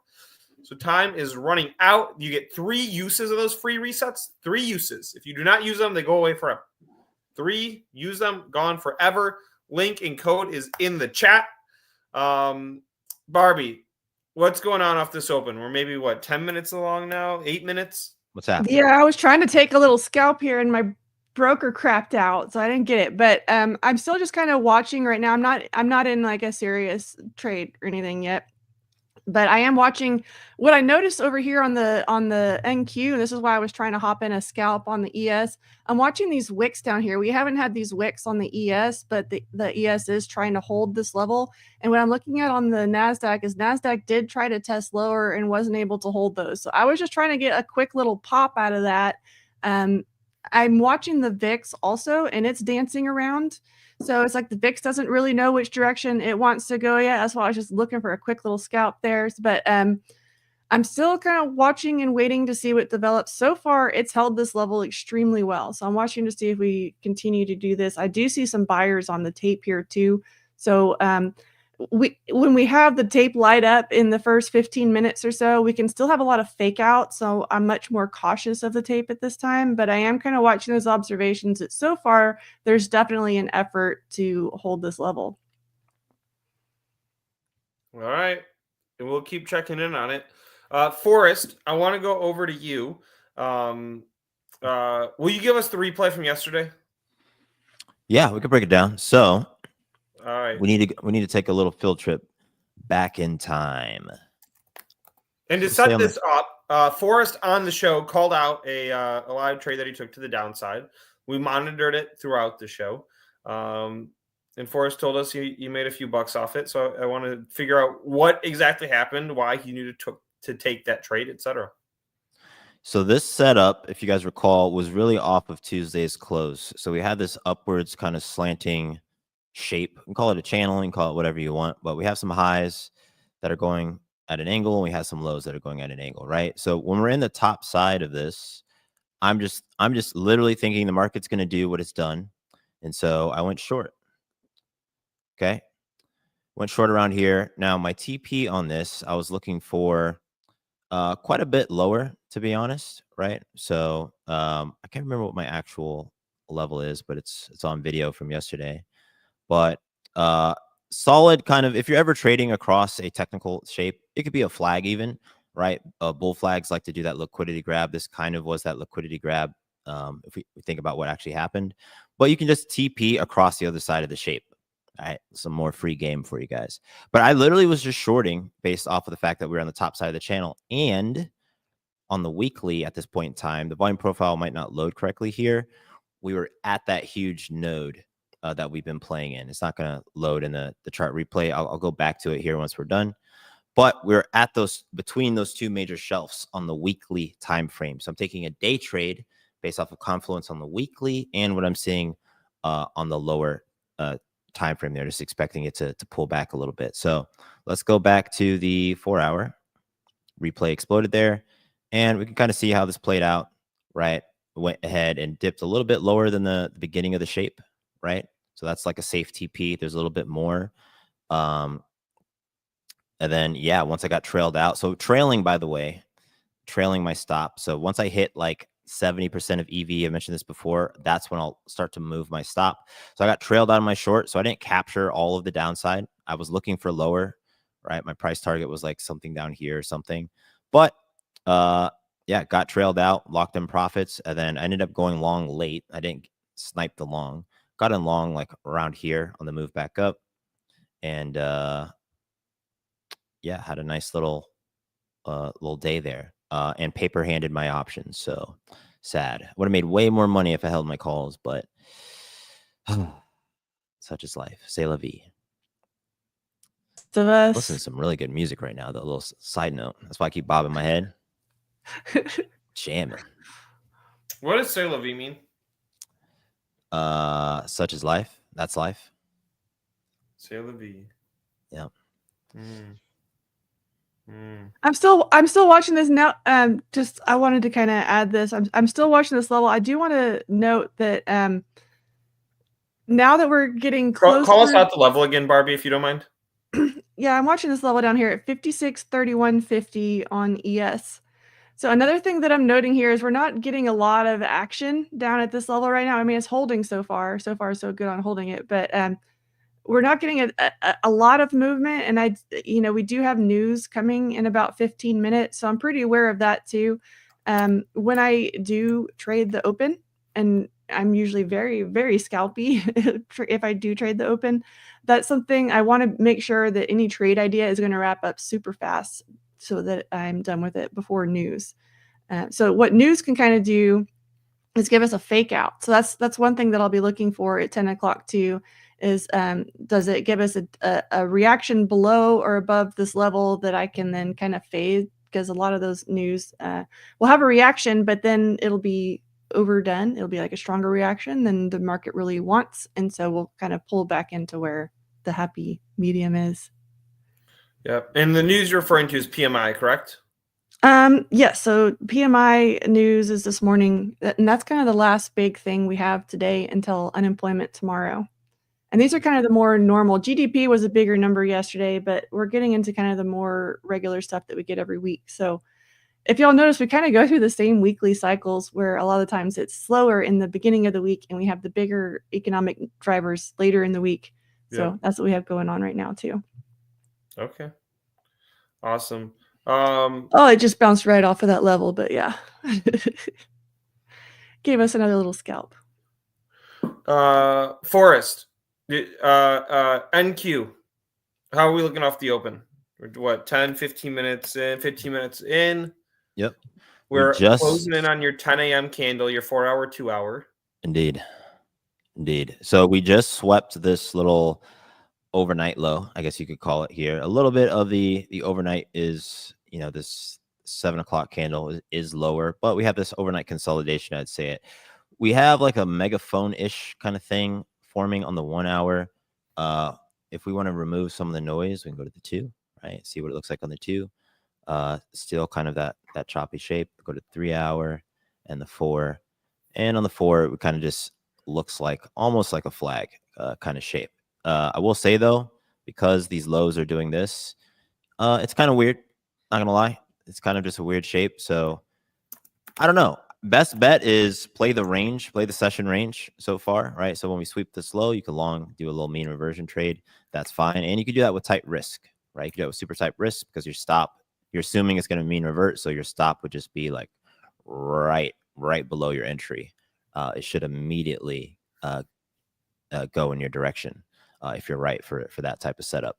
So time is running out. You get 3 uses of those free resets. 3 uses. If you do not use them, they go away forever. 3, use them, gone forever. Link and code is in the chat. Barbie, what's going on off this open? We're maybe, 10 minutes along now? 8 minutes? What's happening? Yeah, I was trying to take a little scalp here and my broker crapped out, so I didn't get it. But I'm still just kind of watching right now. I'm not in like a serious trade or anything yet. But I am watching what I noticed over here on the NQ. This is why I was trying to hop in a scalp on the ES. I'm watching these wicks down here. We haven't had these wicks on the ES, but the ES is trying to hold this level. And what I'm looking at on the NASDAQ is NASDAQ did try to test lower and wasn't able to hold those. So I was just trying to get a quick little pop out of that. I'm watching the VIX also, and it's dancing around. So it's like the VIX doesn't really know which direction it wants to go yet. That's why I was just looking for a quick little scalp there. But I'm still kind of watching and waiting to see what develops. So far, it's held this level extremely well. So I'm watching to see if we continue to do this. I do see some buyers on the tape here too. So when we have the tape light up in the first 15 minutes or so, we can still have a lot of fake out. So I'm much more cautious of the tape at this time, but I am kind of watching those observations that so far there's definitely an effort to hold this level. All right. And we'll keep checking in on it. Forrest, I want to go over to you. Will you give us the replay from yesterday? Yeah, we can break it down. So all right. We need to take a little field trip back in time. And to set this up, Forrest on the show called out a live trade that he took to the downside. We monitored it throughout the show. And Forrest told us he made a few bucks off it. So I want to figure out what exactly happened, why he needed to take that trade, etc. So this setup, if you guys recall, was really off of Tuesday's close. So we had this upwards kind of slanting shape. You can call it a channel, you can call it whatever you want, but we have some highs that are going at an angle and we have some lows that are going at an angle, right? So when we're in the top side of this, I'm just literally thinking the market's going to do what it's done. And so I went short. Okay. Went short around here. Now my TP on this, I was looking for quite a bit lower, to be honest, right? So I can't remember what my actual level is, but it's on video from yesterday. But solid kind of, if you're ever trading across a technical shape, it could be a flag even, right? Bull flags like to do that liquidity grab. This kind of was that liquidity grab if we think about what actually happened. But you can just TP across the other side of the shape. All right, some more free game for you guys. But I literally was just shorting based off of the fact that we were on the top side of the channel. And on the weekly at this point in time, the volume profile might not load correctly here. We were at that huge node that we've been playing in. It's not going to load in the chart replay. I'll go back to it here once we're done. But we're at between those two major shelves on the weekly time frame. So I'm taking a day trade based off of confluence on the weekly and what I'm seeing on the lower time frame there, just expecting it to pull back a little bit. So let's go back to the 4-hour. Replay exploded there. And we can kind of see how this played out, right? Went ahead and dipped a little bit lower than the beginning of the shape, right? So that's like a safe TP. There's a little bit more. And then, yeah, once I got trailed out. So trailing, by the way, trailing my stop. So once I hit like 70% of EV, I mentioned this before, that's when I'll start to move my stop. So I got trailed out of my short. So I didn't capture all of the downside. I was looking for lower, right? My price target was like something down here or something. But yeah, got trailed out, locked in profits, and then I ended up going long late. I didn't snipe the long. Got in long like around here on the move back up. And yeah, had a nice little day there. And paper handed my options. So sad. Would have made way more money if I held my calls, but such is life. C'est la vie. Listen to some really good music right now. The little side note. That's why I keep bobbing my head. Jamming. What does c'est la vie mean? Such is life. That's life. C'est la vie. Yeah. I'm still watching this now. Just I wanted to kind of add this. I'm still watching this level. I do want to note that now that we're getting closer. Call us out the level again, Barbie, if you don't mind. Yeah, I'm watching this level down here at 56.3150 on ES. So another thing that I'm noting here is we're not getting a lot of action down at this level right now. I mean, it's holding so far so good on holding it, but we're not getting a lot of movement. And we do have news coming in about 15 minutes, so I'm pretty aware of that too. When I do trade the open, and I'm usually very, very scalpy if I do trade the open, that's something I want to make sure that any trade idea is going to wrap up super fast so that I'm done with it before news. So what news can kind of do is give us a fake out. So that's one thing that I'll be looking for at 10 o'clock too, is does it give us a reaction below or above this level that I can then kind of fade? Because a lot of those news will have a reaction, but then it'll be overdone. It'll be like a stronger reaction than the market really wants. And so we'll kind of pull back into where the happy medium is. Yep. And the news you're referring to is PMI, correct? Yes. So PMI news is this morning, and that's kind of the last big thing we have today until unemployment tomorrow. And these are kind of the more normal. GDP was a bigger number yesterday, but we're getting into kind of the more regular stuff that we get every week. So if y'all notice, we kind of go through the same weekly cycles where a lot of times it's slower in the beginning of the week and we have the bigger economic drivers later in the week. So that's what we have going on right now too. Okay. Awesome. It just bounced right off of that level, but yeah. Gave us another little scalp. Forrest, NQ. How are we looking off the open? What, 10, 15 minutes in, 15 minutes in? Yep. We're closing in on your 10 a.m. candle, your 4-hour, 2-hour. Indeed. So we just swept this little overnight low, I guess you could call it here. A little bit of the overnight is, this 7 o'clock candle is lower, but we have this overnight consolidation, I'd say it. We have like a megaphone-ish kind of thing forming on the 1 hour. If we want to remove some of the noise, we can go to the 2, right? See what it looks like on the 2. Still kind of that choppy shape. Go to 3 hour and the 4. And on the 4, it kind of just looks like almost like a flag kind of shape. I will say though, because these lows are doing this, it's kind of weird. Not gonna lie, it's kind of just a weird shape. So I don't know. Best bet is play the session range so far, right? So when we sweep this low, you can long do a little mean reversion trade. That's fine, and you can do that with tight risk, right? You can do that with super tight risk because your stop, you're assuming it's going to mean revert, so your stop would just be like right below your entry. It should immediately go in your direction if you're right for that type of setup.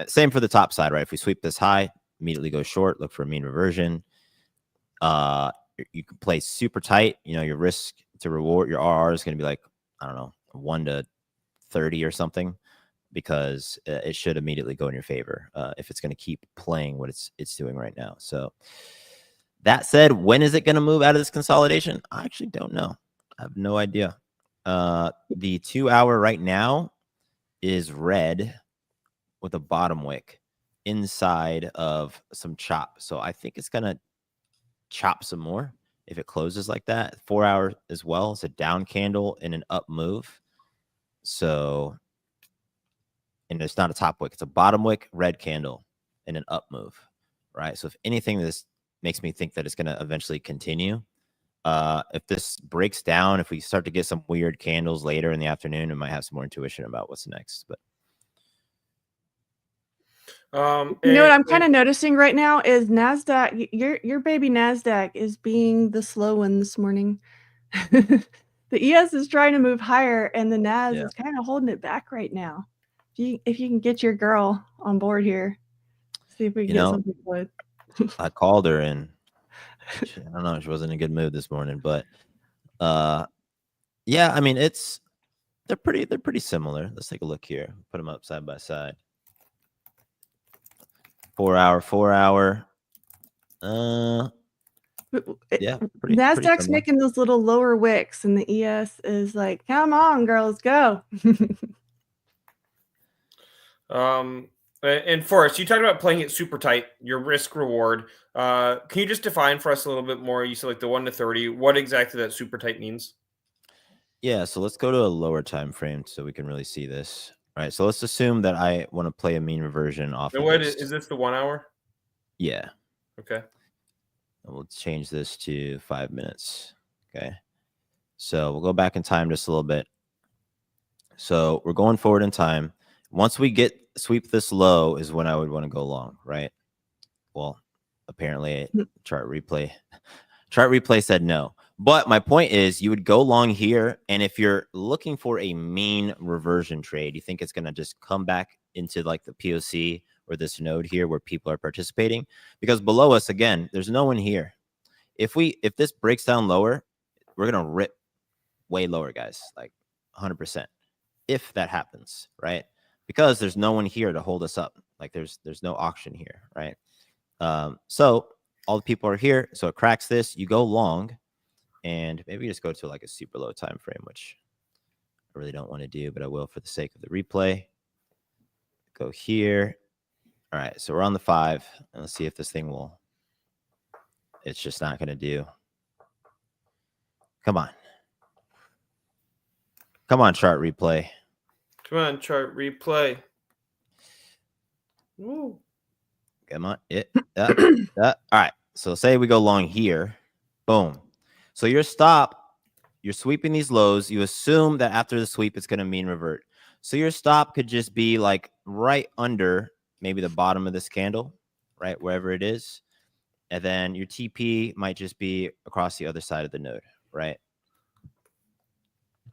Same for the top side, right? If we sweep this high, immediately go short, look for a mean reversion. You can play super tight. Your risk to reward, your RR is going to be like, I don't know, 1 to 30 or something, because it should immediately go in your favor if it's going to keep playing what it's doing right now. So that said, when is it going to move out of this consolidation? I actually don't know. I have no idea. The 2 hour right now is red with a bottom wick inside of some chop. So I think it's going to chop some more if it closes like that. 4 hour as well. It's a down candle in an up move. So, and it's not a top wick, it's a bottom wick red candle in an up move, right? So if anything, this makes me think that it's going to eventually continue. If this breaks down, if we start to get some weird candles later in the afternoon, we might have some more intuition about what's next. But you know what I'm kind of noticing right now is NASDAQ, your baby NASDAQ is being the slow one this morning. The ES is trying to move higher and the NAS is kind of holding it back right now. If you can get your girl on board here, see if we can get something good. I called her and I don't know, she wasn't in a good mood this morning, but yeah, I mean, they're pretty similar. Let's take a look here. Put them up side by side. 4 hour. Yeah, NASDAQ's making those little lower wicks, and the ES is like, "Come on, girls, go." And Forrest, you talked about playing it super tight, your risk reward. Can you just define for us a little bit more? You said like the 1 to 30. What exactly that super tight means? Yeah, so let's go to a lower time frame so we can really see this. All right, so let's assume that I want to play a mean reversion off And of what this. is this the 1 hour? Yeah. Okay. And we'll change this to 5 minutes. Okay. So we'll go back in time just a little bit. So we're going forward in time. Once we sweep this low is when I would want to go long, right? Well, apparently chart replay said no. But my point is you would go long here. And if you're looking for a mean reversion trade, you think it's going to just come back into like the POC or this node here where people are participating, because below us, again, there's no one here. If this breaks down lower, we're going to rip way lower, guys, like 100%. If that happens, right? Because there's no one here to hold us up. Like there's no auction here, right? So all the people are here. So it cracks this, you go long, and maybe just go to like a super low time frame, which I really don't want to do, but I will for the sake of the replay. Go here. All right, so we're on the 5, and let's see if this thing will. It's just not going to do. Come on. Come on, chart replay. Come on, chart replay. Woo. Come on. All right. So say we go long here. Boom. So your stop, you're sweeping these lows. You assume that after the sweep, it's going to mean revert. So your stop could just be like right under maybe the bottom of this candle, right? Wherever it is. And then your TP might just be across the other side of the node, right?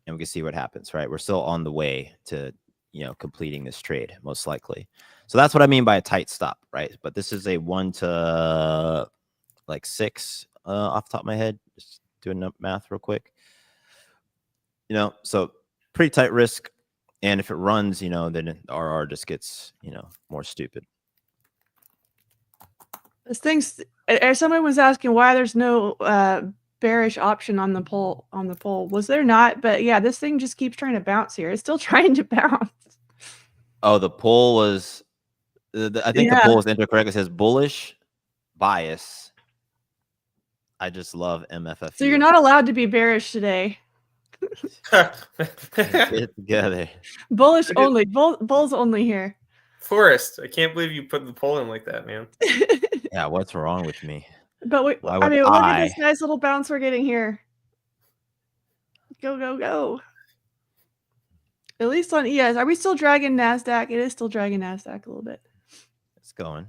And we can see what happens, right? We're still on the way to, completing this trade, most likely. So that's what I mean by a tight stop, right? But this is a 1 to like 6 off the top of my head. Just doing math real quick. So pretty tight risk. And if it runs, then the RR just gets, more stupid. This thing's. Someone was asking why there's no bearish option on the poll. Was there not? But yeah, this thing just keeps trying to bounce here. It's still trying to bounce. Oh, the poll was. I think the poll was incorrect. It says bullish bias. I just love MFFU. So you're not allowed to be bearish today. Get together. Bullish only. Bulls only here. Forrest, I can't believe you put the poll in like that, man. Yeah, what's wrong with me? But look at this nice little bounce we're getting here. Go, go, go. At least on ES. Are we still dragging NASDAQ? It is still dragging NASDAQ a little bit. It's going.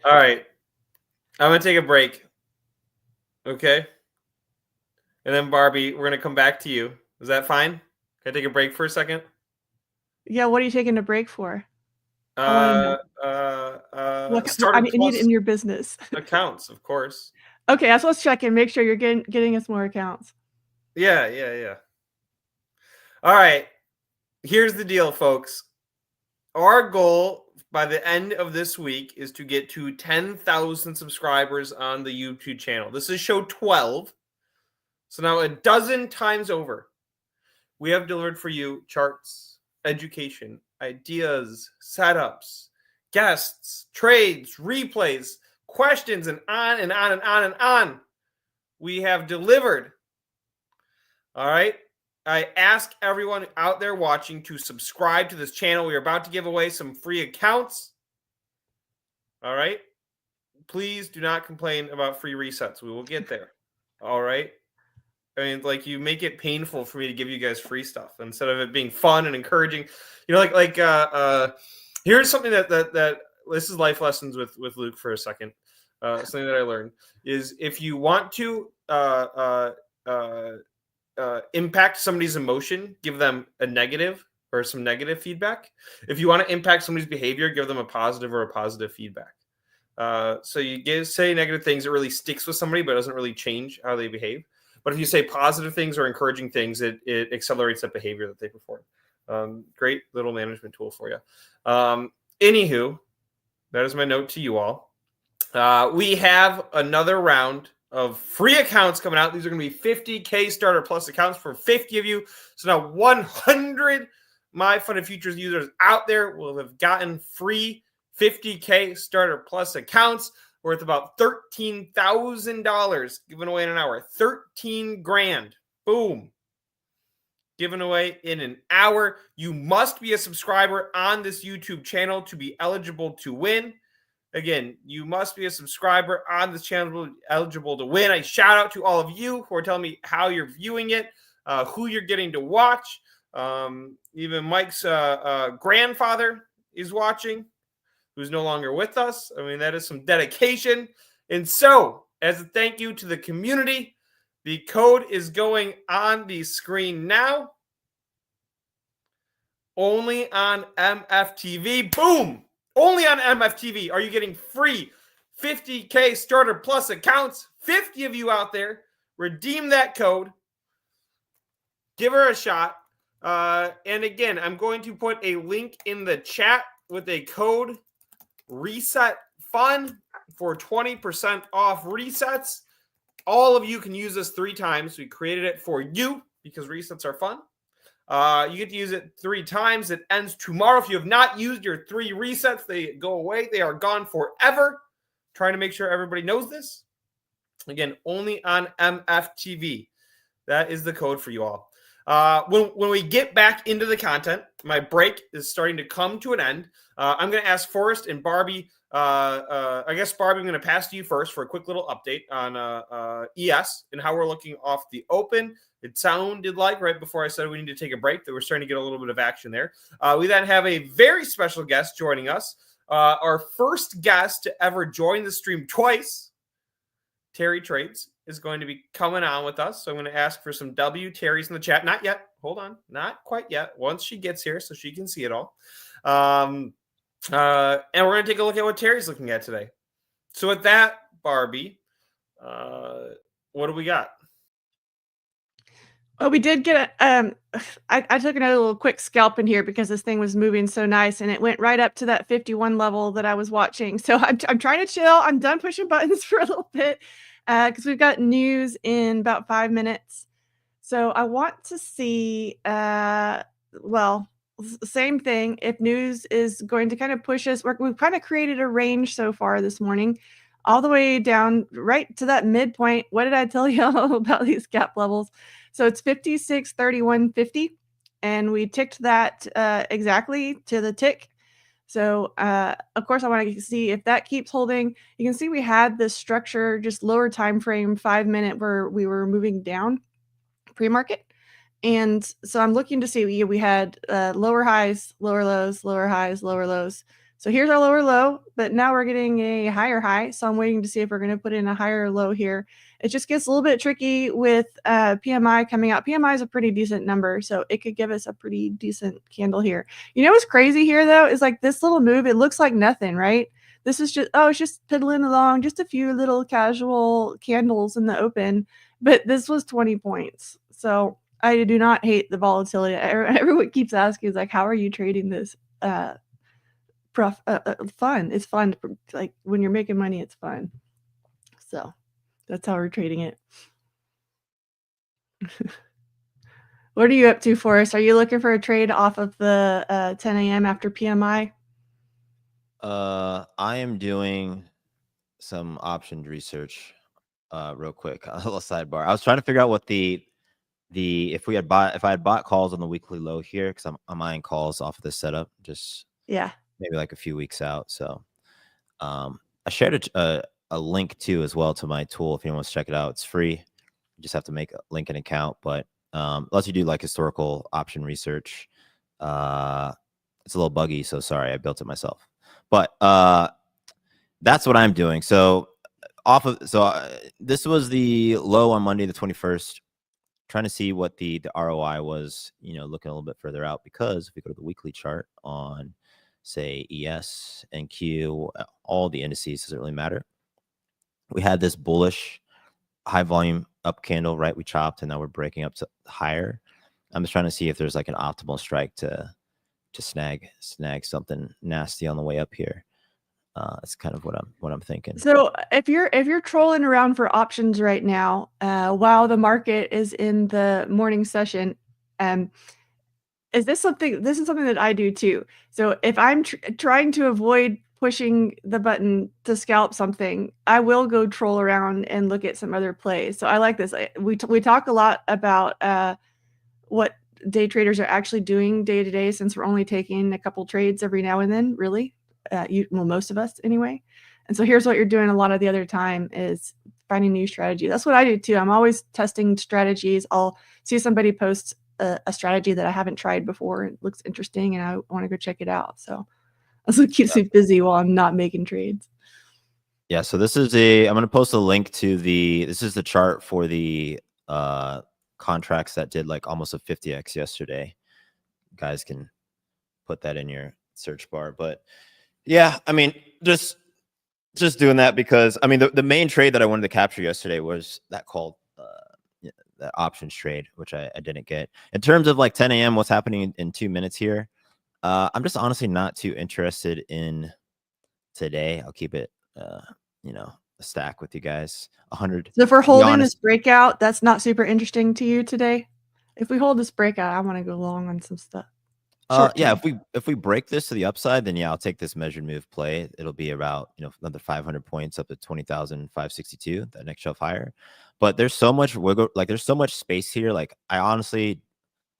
All right. I'm going to take a break. Okay? And then, Barbie, we're going to come back to you. Is that fine? Can I take a break for a second? Yeah, what are you taking a break for? I need it in your business. Accounts, of course. Okay, so let's check and make sure you're getting us more accounts. Yeah. All right. Here's the deal, folks. Our goal by the end of this week is to get to 10,000 subscribers on the YouTube channel. This is show 12. So now a dozen times over, we have delivered for you charts, education, ideas, setups, guests, trades, replays, questions, and on and on and on and on. We have delivered. All right. I ask everyone out there watching to subscribe to this channel. We are about to give away some free accounts. All right. Please do not complain about free resets. We will get there. All right. I mean, like, you make it painful for me to give you guys free stuff instead of it being fun and encouraging. Here's something that this is life lessons with Luke for a second. Something that I learned is if you want to impact somebody's emotion, give them a negative or some negative feedback. If you want to impact somebody's behavior, give them a positive or a positive feedback. So you say negative things, it really sticks with somebody, but it doesn't really change how they behave. But if you say positive things or encouraging things, it accelerates that behavior that they perform. Great little management tool for you. Anywho, that is my note to you all. We have another round of free accounts coming out. These are going to be 50K starter plus accounts for 50 of you. So now 100 MyFundedFutures users out there will have gotten free 50K starter plus accounts worth about $13,000 given away in an hour. 13 grand. Boom. Given away in an hour. You must be a subscriber on this YouTube channel to be eligible to win. Again, you must be a subscriber on this channel to be eligible to win. I shout out to all of you who are telling me how you're viewing it, who you're getting to watch. Even Mike's grandfather is watching, who's no longer with us. I mean, that is some dedication. And so, as a thank you to the community, the code is going on the screen now. Only on MFTV. Boom! Only on MFTV are you getting free 50K starter plus accounts. 50 of you out there, redeem that code. Give her a shot. And again, I'm going to put a link in the chat with a code reset fun for 20% off resets. All of you can use this 3 times. We created it for you because resets are fun. You get to use it 3 times. It ends tomorrow. If you have not used your 3 resets, they go away. They are gone forever. Trying to make sure everybody knows this. Again, only on MFTV. That is the code for you all. When we get back into the content, my break is starting to come to an end. I'm going to ask Forrest and Barbie. I guess, Barbie, I'm going to pass to you first for a quick little update on ES and how we're looking off the open. It sounded like right before I said we need to take a break that we're starting to get a little bit of action there. We then have a very special guest joining us. Our first guest to ever join the stream twice, Terri Trades, is going to be coming on with us. So I'm going to ask for some Terry's in the chat. Not yet. Hold on. Not quite yet. Once she gets here so she can see it all. And we're going to take a look at what Terry's looking at today. So with that, Barbie, what do we got? Well, we did get a, I took another little quick scalp in here because this thing was moving so nice and it went right up to that 51 level that I was watching. So I'm trying to chill. I'm done pushing buttons for a little bit because we've got news in about 5 minutes. So I want to see, well, same thing. If news is going to kind of push us, we've kind of created a range so far this morning, all the way down right to that midpoint. What did I tell you about these gap levels? So it's 56, 31, 50. And we ticked that exactly to the tick. So, of course, I want to see if that keeps holding. You can see we had this structure, just lower time frame, 5 minute, where we were moving down pre-market. And so I'm looking to see, we had lower highs, lower lows, lower highs, lower lows. So here's our lower low, but now we're getting a higher high. So I'm waiting to see if we're going to put in a higher low here. It just gets a little bit tricky with PMI coming out. PMI is a pretty decent number, so it could give us a pretty decent candle here. You know what's crazy here, though, is like this little move, it looks like nothing, right? This is just, oh, it's just piddling along, just a few little casual candles in the open, but this was 20 points. So I do not hate the volatility. Everyone keeps asking, is like, how are you trading this? Fun. It's fun. Like when you're making money, it's fun. So that's how we're trading it. What are you up to, Forrest? Are you looking for a trade off of the 10 a.m. after PMI? I am doing some option research real quick. A little sidebar. I was trying to figure out what if I had bought calls on the weekly low here, because I'm eyeing calls off of this setup, just maybe like a few weeks out. So I shared a link too as well to my tool if anyone wants to check it out. It's free. You just have to link an account, but lets you do like historical option research. It's a little buggy, so sorry, I built it myself. But that's what I'm doing. So this was the low on Monday the 21st. Trying to see what the ROI was, looking a little bit further out, because if we go to the weekly chart on, say, ES and Q, all the indices, doesn't really matter. We had this bullish high volume up candle, right? We chopped and now we're breaking up to higher. I'm just trying to see if there's like an optimal strike to snag something nasty on the way up here. That's kind of what I'm thinking. So if you're trolling around for options right now, while the market is in the morning session, is this something that I do too. So if I'm trying to avoid pushing the button to scalp something, I will go troll around and look at some other plays. So I like this. We talk a lot about what day traders are actually doing day to day, since we're only taking a couple trades every now and then, really. Most of us anyway. And so here's what you're doing a lot of the other time is finding new strategy. That's what I do too. I'm always testing strategies. I'll see somebody post a strategy that I haven't tried before. It looks interesting and I want to go check it out. So that's what keeps me busy while I'm not making trades. Yeah, so this is I'm going to post a link to this is the chart for the contracts that did like almost a 50x yesterday. You guys can put that in your search bar. But yeah, I mean, just doing that because I mean the main trade that I wanted to capture yesterday was that called that options trade, which I didn't get. In terms of like 10 a.m. what's happening in 2 minutes here, I'm just honestly not too interested in today. I'll keep it a stack with you guys. 100. So if we're holding this breakout, that's not super interesting to you today. If we hold this breakout, I want to go long on some stuff. Yeah, if we break this to the upside, then yeah, I'll take this measured move play. It'll be about another 500 points up to 20,562, that next shelf higher. But there's so much wiggle, like there's so much space here. Like I honestly,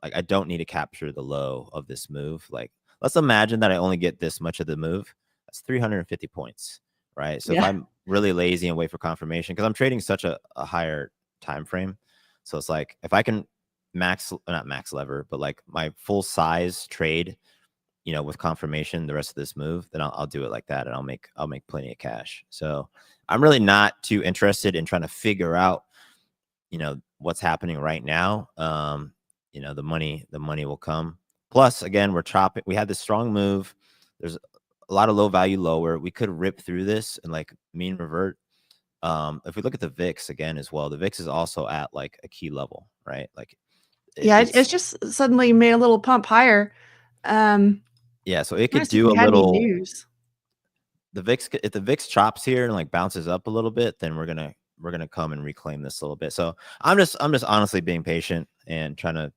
like I don't need to capture the low of this move. Like let's imagine that I only get this much of the move. That's 350 points, right? So if I'm really lazy and wait for confirmation, because I'm trading such a higher time frame, so it's like if I can not max lever, but like my full size trade, with confirmation the rest of this move, then I'll do it like that, and I'll make plenty of cash. So I'm really not too interested in trying to figure out, what's happening right now. The money will come. Plus, again, we're chopping. We had this strong move. There's a lot of low value lower. We could rip through this and like mean revert. If we look at the VIX again as well, the VIX is also at like a key level, right? Like it's just suddenly made a little pump higher. Yeah, so it could do a little news. The VIX, if the VIX chops here and like bounces up a little bit, then we're gonna come and reclaim this a little bit. So I'm just honestly being patient and trying to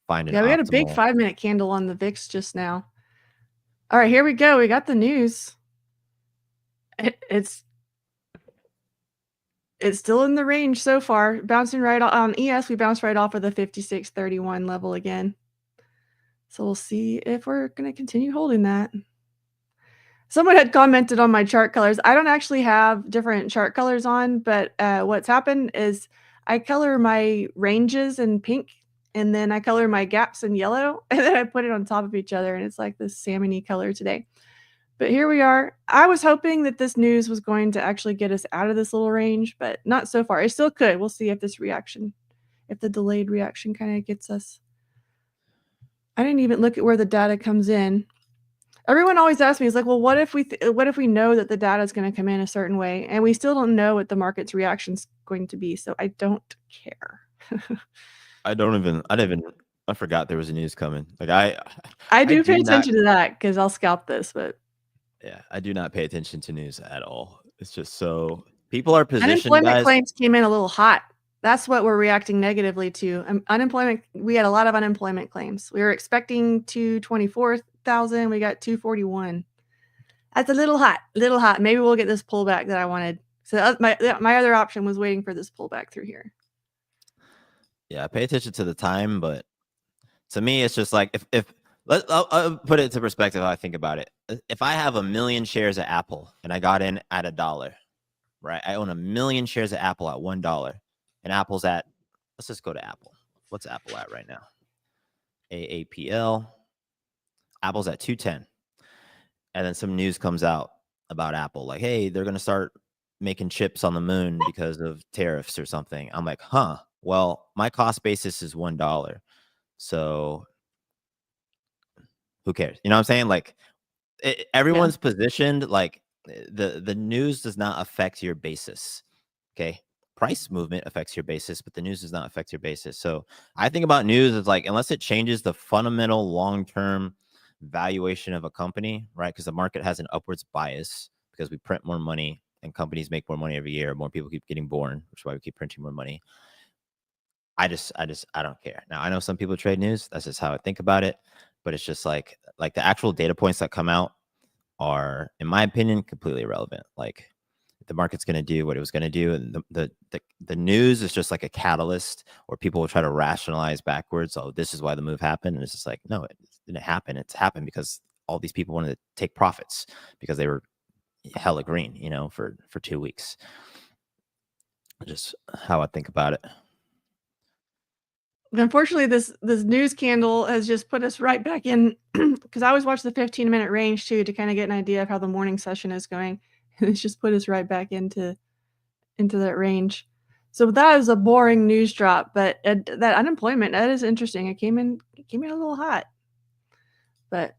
find an we had a big 5-minute candle on the VIX just now. All right, here we go. We got the news. It's still in the range so far. Bouncing right on ES, we bounced right off of the 56.31 level again. So we'll see if we're going to continue holding that. Someone had commented on my chart colors. I don't actually have different chart colors on, but what's happened is I color my ranges in pink, and then I color my gaps in yellow, and then I put it on top of each other, and it's like this salmon-y color today. But here we are. I was hoping that this news was going to actually get us out of this little range, but not so far. It still could. We'll see if if the delayed reaction kind of gets us. I didn't even look at where the data comes in. Everyone always asks me, is like, well, what if we know that the data is going to come in a certain way, and we still don't know what the market's reaction is going to be? So I don't care. I forgot there was a news coming. Like I do pay attention to that because I'll scalp this, but yeah, I do not pay attention to news at all. It's just so people are positioned. Unemployment claims came in a little hot. That's what we're reacting negatively to. Unemployment. We had a lot of unemployment claims. We were expecting 224,000. We got 241. That's a little hot. Maybe we'll get this pullback that I wanted. So my other option was waiting for this pullback through here. Yeah, I pay attention to the time, but to me, it's just like I'll put it into perspective how I think about it. If I have 1 million shares of Apple and I got in at $1, right? I own 1 million shares of Apple at $1. And Apple's at, let's just go to Apple. What's Apple at right now? AAPL. Apple's at 210. And then some news comes out about Apple. Like, hey, they're going to start making chips on the moon because of tariffs or something. I'm like, huh. Well, my cost basis is $1. So who cares? You know what I'm saying? Like everyone's positioned. Like the news does not affect your basis. Okay. Price movement affects your basis, but the news does not affect your basis. So I think about news as like, unless it changes the fundamental long-term valuation of a company, right? Because the market has an upwards bias because we print more money and companies make more money every year. More people keep getting born, which is why we keep printing more money. I don't care. Now I know some people trade news. That's just how I think about it. But it's just like the actual data points that come out are, in my opinion, completely irrelevant. Like the market's going to do what it was going to do, and the news is just like a catalyst, or people will try to rationalize backwards. Oh, this is why the move happened, and it's just like, no, it didn't happen. It's happened because all these people wanted to take profits because they were hella green, for 2 weeks. Just how I think about it. Unfortunately, this news candle has just put us right back in, because I always watch the 15-minute range too to kind of get an idea of how the morning session is going. And it's just put us right back into that range. So that is a boring news drop, but that unemployment, that is interesting. It came in a little hot, but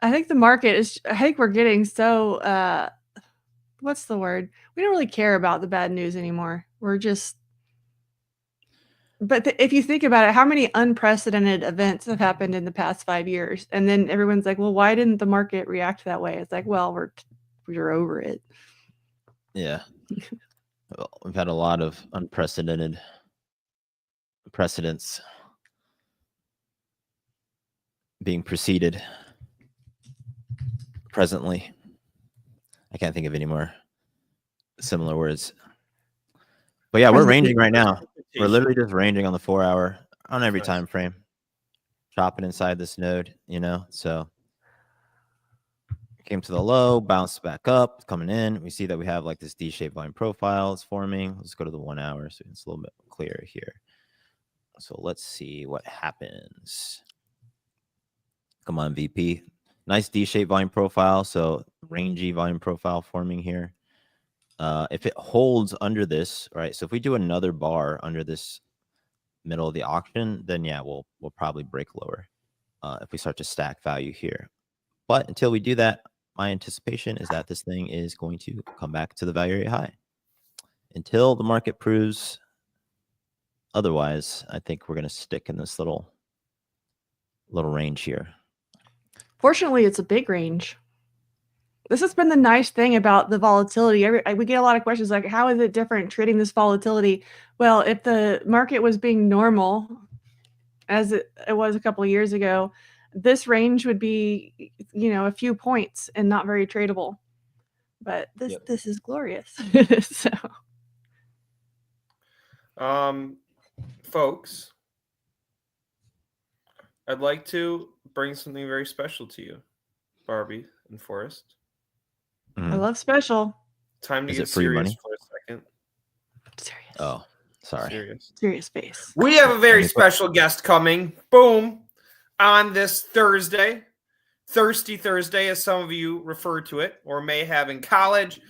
I think the market is. I think we're getting so. What's the word? We don't really care about the bad news anymore. We're just. But if you think about it, how many unprecedented events have happened in the past 5 years? And then everyone's like, well, why didn't the market react that way? It's like, well, we're over it. Yeah. Well, we've had a lot of unprecedented precedents being preceded presently. I can't think of any more similar words. But yeah, we're ranging right now. We're literally just ranging on the 4 hour on every time frame, chopping inside this node, so came to the low, bounced back up, coming in. We see that we have like this D-shaped line profile is forming. Let's go to the 1 hour so it's a little bit clearer here. So let's see what happens. Come on, VP. Nice D-shaped volume profile. So rangy volume profile forming here. If it holds under this, right? So if we do another bar under this middle of the auction, then yeah, we'll probably break lower if we start to stack value here. But until we do that, my anticipation is that this thing is going to come back to the value area high. Until the market proves otherwise, I think we're going to stick in this little range here. Fortunately, it's a big range. This has been the nice thing about the volatility. We get a lot of questions like, how is it different trading this volatility? Well, if the market was being normal, as it was a couple of years ago, this range would be, a few points and not very tradable. But this is glorious. So, folks, I'd like to bring something very special to you, Barbie and Forrest. I love special. Time to get serious for a second. Serious. Oh, sorry. Serious face. We have a very special guest coming. Boom. On this Thursday. Thirsty Thursday, as some of you refer to it, or may have in college.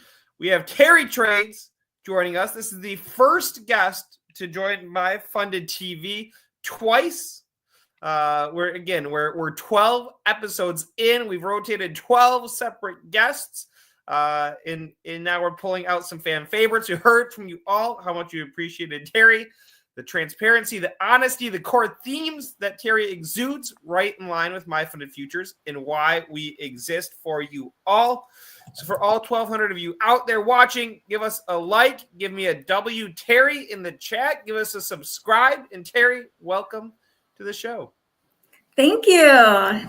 We have Terri Trades joining us. This is the first guest to join MyFunded TV twice. We're 12 episodes in. We've rotated 12 separate guests. And now we're pulling out some fan favorites. We heard from you all how much you appreciated Terri, the transparency, the honesty, the core themes that Terri exudes, right in line with MyFundedFutures and why we exist for you all. So for all 1,200 of you out there watching, give us a like, give me a W, Terri, in the chat, give us a subscribe, and Terri, welcome to the show. Thank you.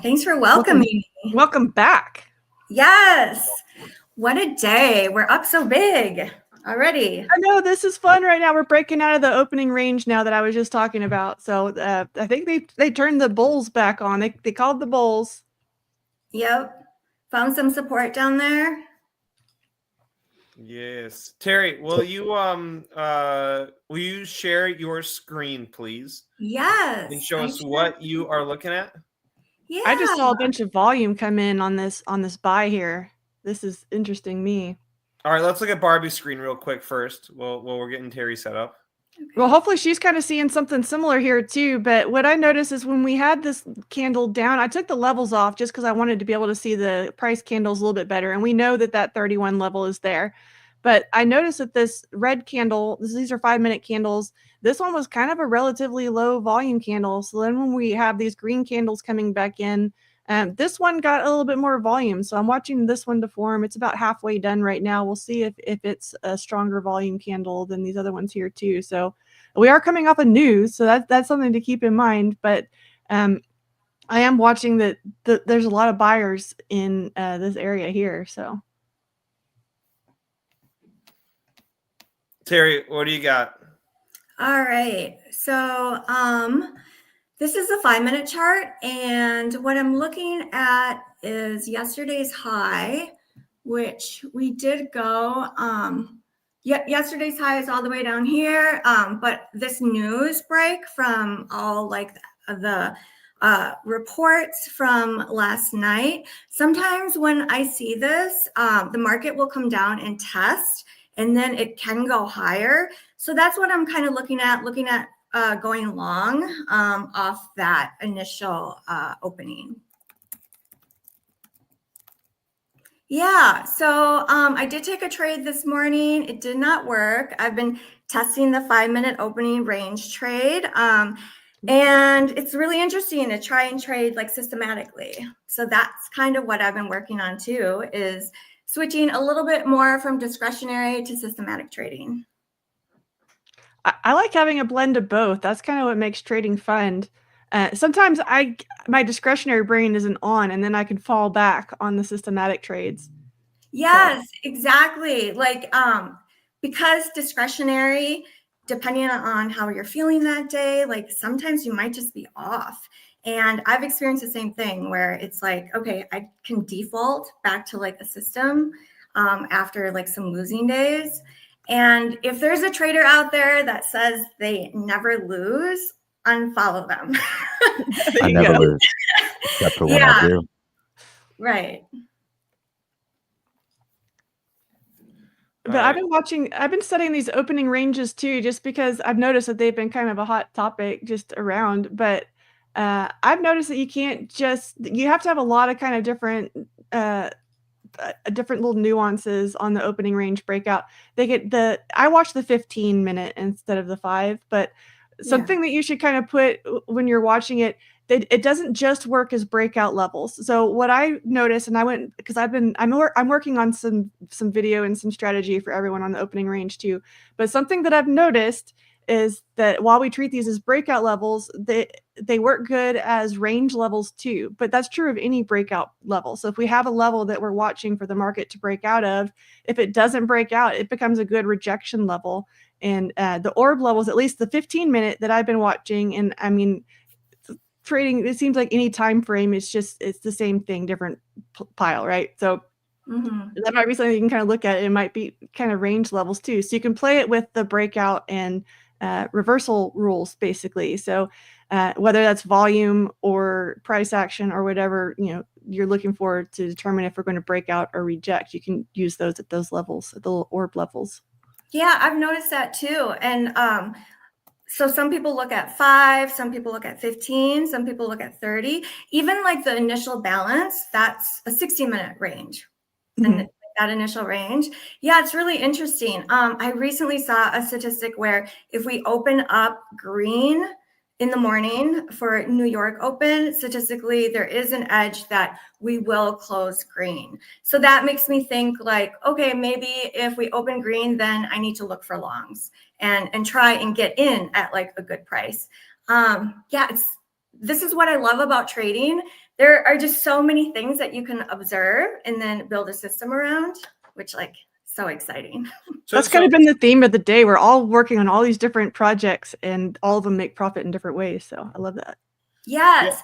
Thanks for welcoming me. Welcome back. Yes. What a day. We're up so big already. I know, this is fun right now. We're breaking out of the opening range now that I was just talking about. So I think they turned the bulls back on. They called the bulls. Yep. Found some support down there. Yes. Terri, will you share your screen, please? Yes. And show us what you are looking at? Yeah. I just saw a bunch of volume come in on this buy here. This is interesting me. All right, let's look at Barbie's screen real quick first while we're getting Terri set up. Well, hopefully she's kind of seeing something similar here too. But what I noticed is when we had this candle down, I took the levels off just because I wanted to be able to see the price candles a little bit better. And we know that 31 level is there. But I noticed that this red candle, these are 5-minute candles. This one was kind of a relatively low volume candle. So then when we have these green candles coming back in, this one got a little bit more volume. So I'm watching this one to form. It's about halfway done right now. We'll see if it's a stronger volume candle than these other ones here too. So we are coming off of news, so that's something to keep in mind. But I am watching that there's a lot of buyers in this area here. So Terry, what do you got? All right. So this is a 5-minute chart, and what I'm looking at is yesterday's high, which we did go. Yesterday's high is all the way down here, but this news break from all like the reports from last night. Sometimes when I see this, the market will come down and test, and then it can go higher. So that's what I'm kind of looking at going long off that initial opening. Yeah, so I did take a trade this morning. It did not work. I've been testing the 5-minute opening range trade. And it's really interesting to try and trade like systematically. So that's kind of what I've been working on too, is switching a little bit more from discretionary to systematic trading. I like having a blend of both. That's kind of what makes trading fun. Sometimes my discretionary brain isn't on, and then I can fall back on the systematic trades. Yes, exactly. Like because discretionary, depending on how you're feeling that day, like sometimes you might just be off. And I've experienced the same thing where it's like, okay, I can default back to like a system after like some losing days. And if there's a trader out there that says they never lose, unfollow them. I never lose, except for when I do. Right. But I've been studying these opening ranges too, just because I've noticed that they've been kind of a hot topic just around. But I've noticed that you have to have a lot of kind of different little nuances on the opening range breakout. I watch the 15-minute instead of the 5, but something that you should kind of put when you're watching it, it doesn't just work as breakout levels. So what I noticed, and I went, because I'm working on some video and some strategy for everyone on the opening range too. But something that I've noticed is that while we treat these as breakout levels, they work good as range levels too. But that's true of any breakout level. So if we have a level that we're watching for the market to break out of, if it doesn't break out, it becomes a good rejection level. And the orb levels, at least the 15-minute that I've been watching, and I mean, trading, it seems like any time frame, it's the same thing, different pile, right? So that might be something you can kind of look at. It might be kind of range levels too. So you can play it with the breakout and reversal rules, basically. So whether that's volume or price action or whatever you're looking for to determine if we're going to break out or reject, you can use those at those levels, at the little orb levels. Yeah, I've noticed that too. And so some people look at 5, some people look at 15, some people look at 30. Even like the initial balance, that's a 60-minute range. And that initial range. Yeah, it's really interesting. I recently saw a statistic where if we open up green in the morning for New York Open, statistically, there is an edge that we will close green. So that makes me think like, okay, maybe if we open green, then I need to look for longs and try and get in at like a good price. This is what I love about trading. There are just so many things that you can observe and then build a system around, which like so exciting. That's kind of been the theme of the day. We're all working on all these different projects and all of them make profit in different ways. So I love that. Yes.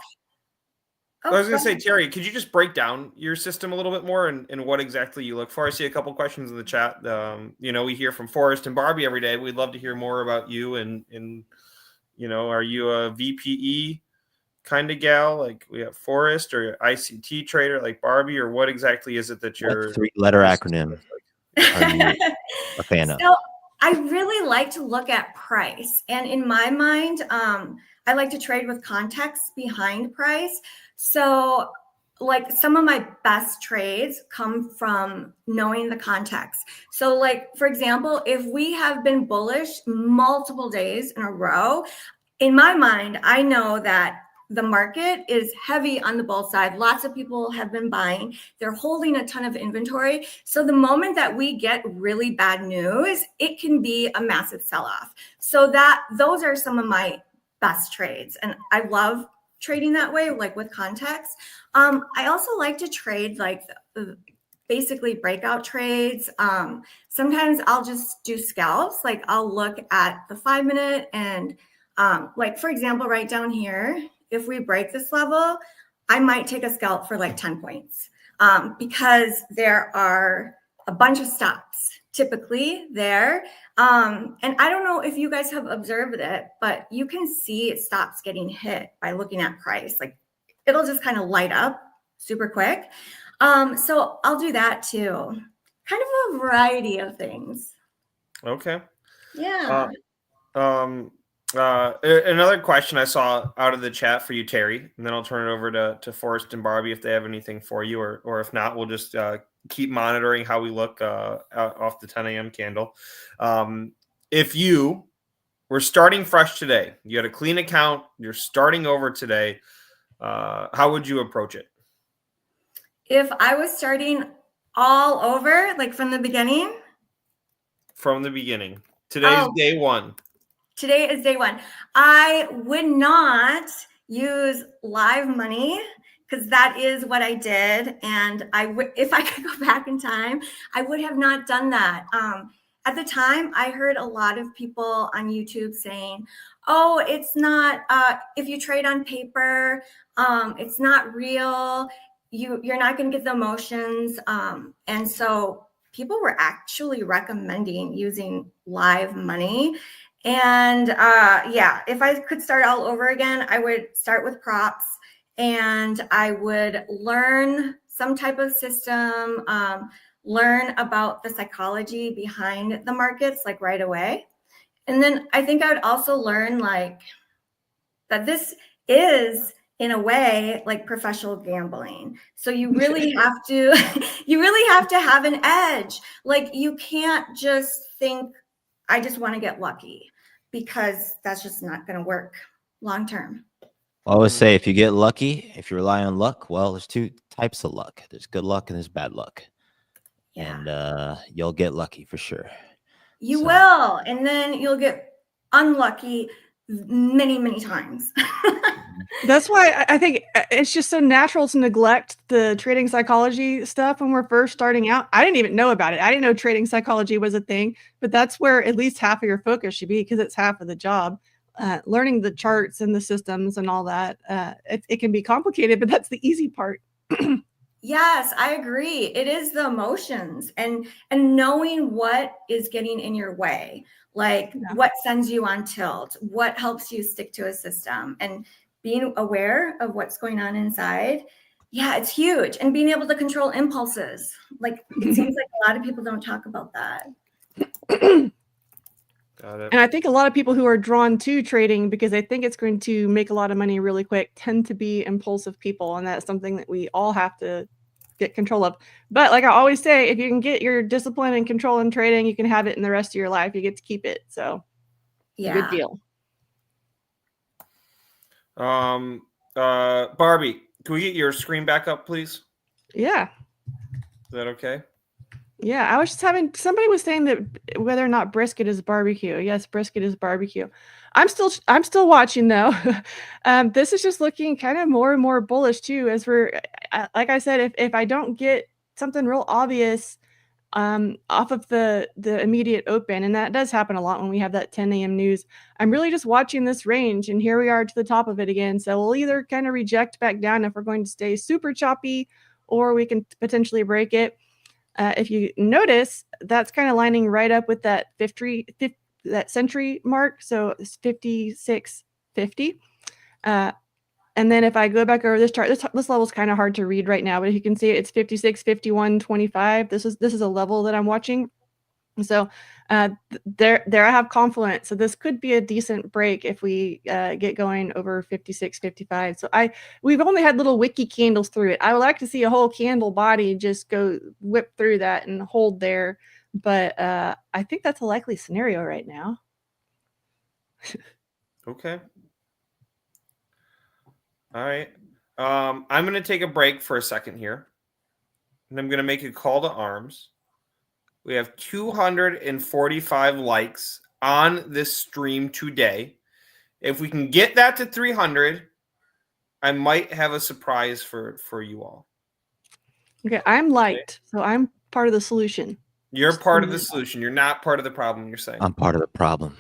I was going to say, Terry, could you just break down your system a little bit more and what exactly you look for? I see a couple questions in the chat. We hear from Forrest and Barbie every day. We'd love to hear more about you and are you a VPE kind of gal like we have Forrest, or ICT trader like Barbie, or what exactly is it that you're 3-letter acronym are you a fan of? So I really like to look at price, and in my mind, I like to trade with context behind price. So like some of my best trades come from knowing the context. So like, for example, if we have been bullish multiple days in a row, in my mind, I know that the market is heavy on the bull side. Lots of people have been buying. They're holding a ton of inventory. So the moment that we get really bad news, it can be a massive sell-off. So those are some of my best trades. And I love trading that way, like with context. I also like to trade like basically breakout trades. Sometimes I'll just do scalps. Like I'll look at the 5 minute and like for example, right down here, if we break this level, I might take a scalp for like 10 points because there are a bunch of stops typically there. And I don't know if you guys have observed it, but you can see it stops getting hit by looking at price. Like it'll just kind of light up super quick. So I'll do that too. Kind of a variety of things. Okay. Yeah. Another question I saw out of the chat for you, Terry, and then I'll turn it over to Forrest and Barbie if they have anything for you, or if not, we'll just keep monitoring how we look off the 10 a.m. candle. If you were starting fresh today, you had a clean account, you're starting over today, how would you approach it? If I was starting all over, like from the beginning? From the beginning. Today's day one. Today is day one. I would not use live money because that is what I did. And I would, if I could go back in time, I would have not done that. At the time, I heard a lot of people on YouTube saying, oh, it's not, if you trade on paper, it's not real. You're not going to get the emotions. And so people were actually recommending using live money. And yeah, if I could start all over again, I would start with props and I would learn some type of system, learn about the psychology behind the markets like right away. And then I think I would also learn like that this is in a way like professional gambling. So you really have to, have an edge. Like you can't just think, I just want to get lucky, because that's just not going to work long term. I always say if you get lucky, if you rely on luck, well, there's two types of luck. There's good luck and there's bad luck. Yeah. And you'll get lucky for sure. You will. And then you'll get unlucky many, many times. That's why I think it's just so natural to neglect the trading psychology stuff when we're first starting out. I didn't even know about it. I didn't know trading psychology was a thing, but that's where at least half of your focus should be, because it's half of the job. Learning the charts and the systems and all that. It can be complicated, but that's the easy part. Yes, I agree. It is the emotions and knowing what is getting in your way, like what sends you on tilt, what helps you stick to a system, and being aware of what's going on inside. Yeah, it's huge. And being able to control impulses. Like it seems like a lot of people don't talk about that. Got it. And I think a lot of people who are drawn to trading because they think it's going to make a lot of money really quick tend to be impulsive people. And that's something that we all have to get control of. But like I always say, if you can get your discipline and control in trading, you can have it in the rest of your life. You get to keep it. So yeah, good deal. Barbie, can we get your screen back up, please? Yeah. Is that okay? Yeah, I was just having, somebody was saying that whether or not brisket is barbecue. Yes, brisket is barbecue. I'm still watching though. This is just looking kind of more and more bullish too, as we're, like I said, if I don't get something real obvious off of the immediate open, and that does happen a lot when we have that 10 a.m. news, I'm really just watching this range, and here we are to the top of it again. So we'll either kind of reject back down if we're going to stay super choppy, or we can potentially break it. If you notice, that's kind of lining right up with that that century mark. So it's 56.50. And then if I go back over this chart, this level is kind of hard to read right now, but if you can see it, it's 56.51.25. This is a level that I'm watching. So there I have confluence. So this could be a decent break if we get going over 56.55. So we've only had little wiki candles through it. I would like to see a whole candle body just go whip through that and hold there. But I think that's a likely scenario right now. Okay. All right. I'm going to take a break for a second here, and I'm going to make a call to arms. We have 245 likes on this stream today. If we can get that to 300, I might have a surprise for you all. Okay, I'm liked, so I'm part of the solution. You're Just part of so the you know. solution. You're not part of the problem, you're saying. I'm part of the problem.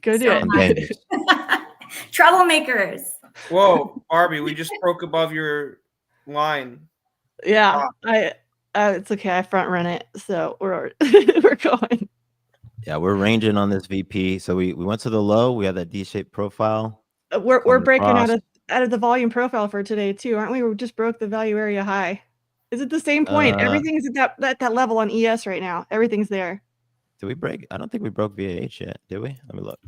Go do So it. I'm dangerous. Troublemakers. Whoa, Barbie, we just broke above your line. Yeah, it's okay. I front run it, so we're we're going. Yeah, we're ranging on this VP. So we went to the low. We have that D-shaped profile. We're Coming breaking across. out of the volume profile for today too, aren't we? We just broke the value area high. Is it the same point? Everything is at that level on ES right now. Everything's there. Did we break? I don't think we broke VAH yet, did we? Let me look.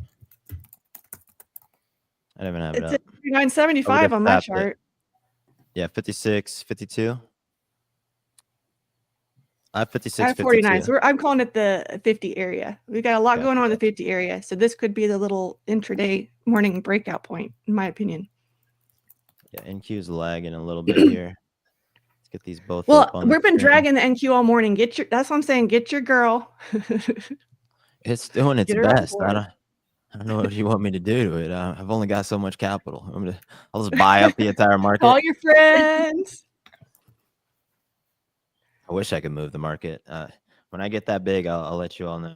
I didn't even have it It's up. at 975 on my tapped it. chart. Yeah, 56, 52. I have 56, I have 49. 52. So I'm calling it the 50 area. We got a lot Okay. going on in the 50 area. So this could be the little intraday morning breakout point, in my opinion. Yeah, NQ's lagging a little bit here. Let's get these both Well, up on the we've been screen. dragging the NQ all morning. That's what I'm saying. Get your girl. It's doing its Get her on best. board. I don't know what you want me to do to it. I've only got so much capital. I'll just buy up the entire market. Call your friends. I wish I could move the market. When I get that big, I'll let you all know.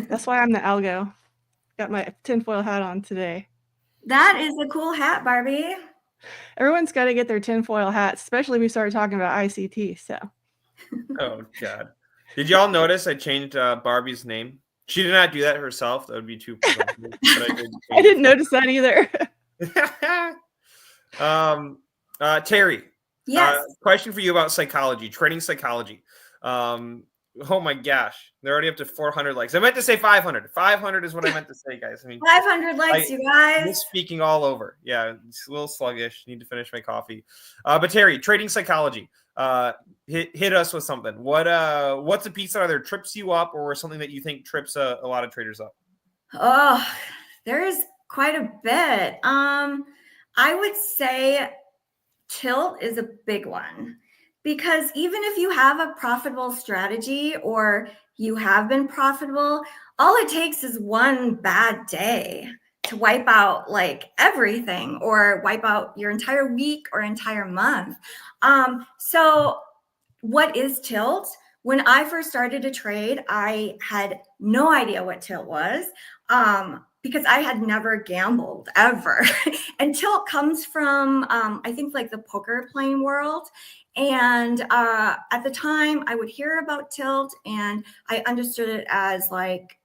That's why I'm the algo. Got my tinfoil hat on today. That is a cool hat, Barbie. Everyone's got to get their tinfoil hats, especially if we started talking about ICT. So, Oh, God. Did y'all notice I changed Barbie's name? She did not do that herself. That would be too presumptuous, but I didn't notice that either. Terri, Yes. question for you about psychology, trading psychology. Oh my gosh, they're already up to 400 likes. I meant to say 500. 500 is what I meant to say, guys. I mean, 500 likes, you guys. speaking all over. Yeah, it's a little sluggish. Need to finish my coffee. But Terri, trading psychology. Hit us with something. What's a piece that either trips you up or something that you think trips a lot of traders up? Oh, there's quite a bit. I would say tilt is a big one, because even if you have a profitable strategy or you have been profitable, all it takes is one bad day to wipe out like everything, or wipe out your entire week or entire month. So what is tilt? When I first started to trade, I had no idea what tilt was, because I had never gambled ever. And tilt comes from, I think, like the poker playing world. And at the time, I would hear about tilt, and I understood it as like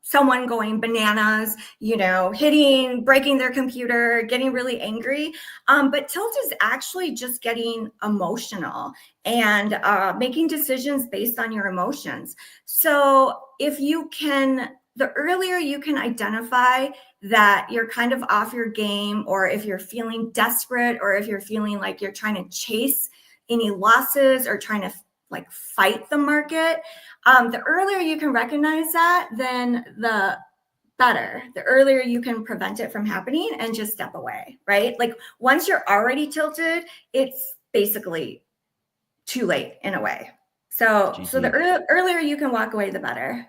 someone going bananas, breaking their computer, getting really angry. But tilt is actually just getting emotional and making decisions based on your emotions. So if you can, the earlier you can identify that you're kind of off your game, or if you're feeling desperate, or if you're feeling like you're trying to chase any losses or trying to like fight the market, the earlier you can recognize that, then the better. The earlier you can prevent it from happening and just step away, right? Like once you're already tilted, it's basically too late in a way. So the earlier you can walk away, the better.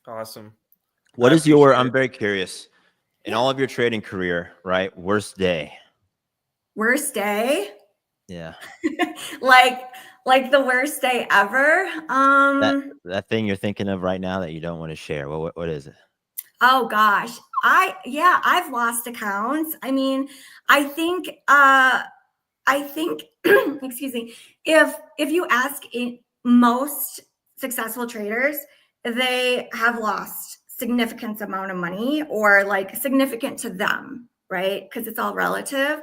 Awesome. What is your, I'm very curious, in all of your trading career, right? Worst day? Worst day? Yeah. like the worst day ever? That thing you're thinking of right now that you don't want to share. What is it? Oh gosh. I've lost accounts. I mean, I think excuse me, if you ask most successful traders, they have lost significant amount of money, or like significant to them, right? Because it's all relative.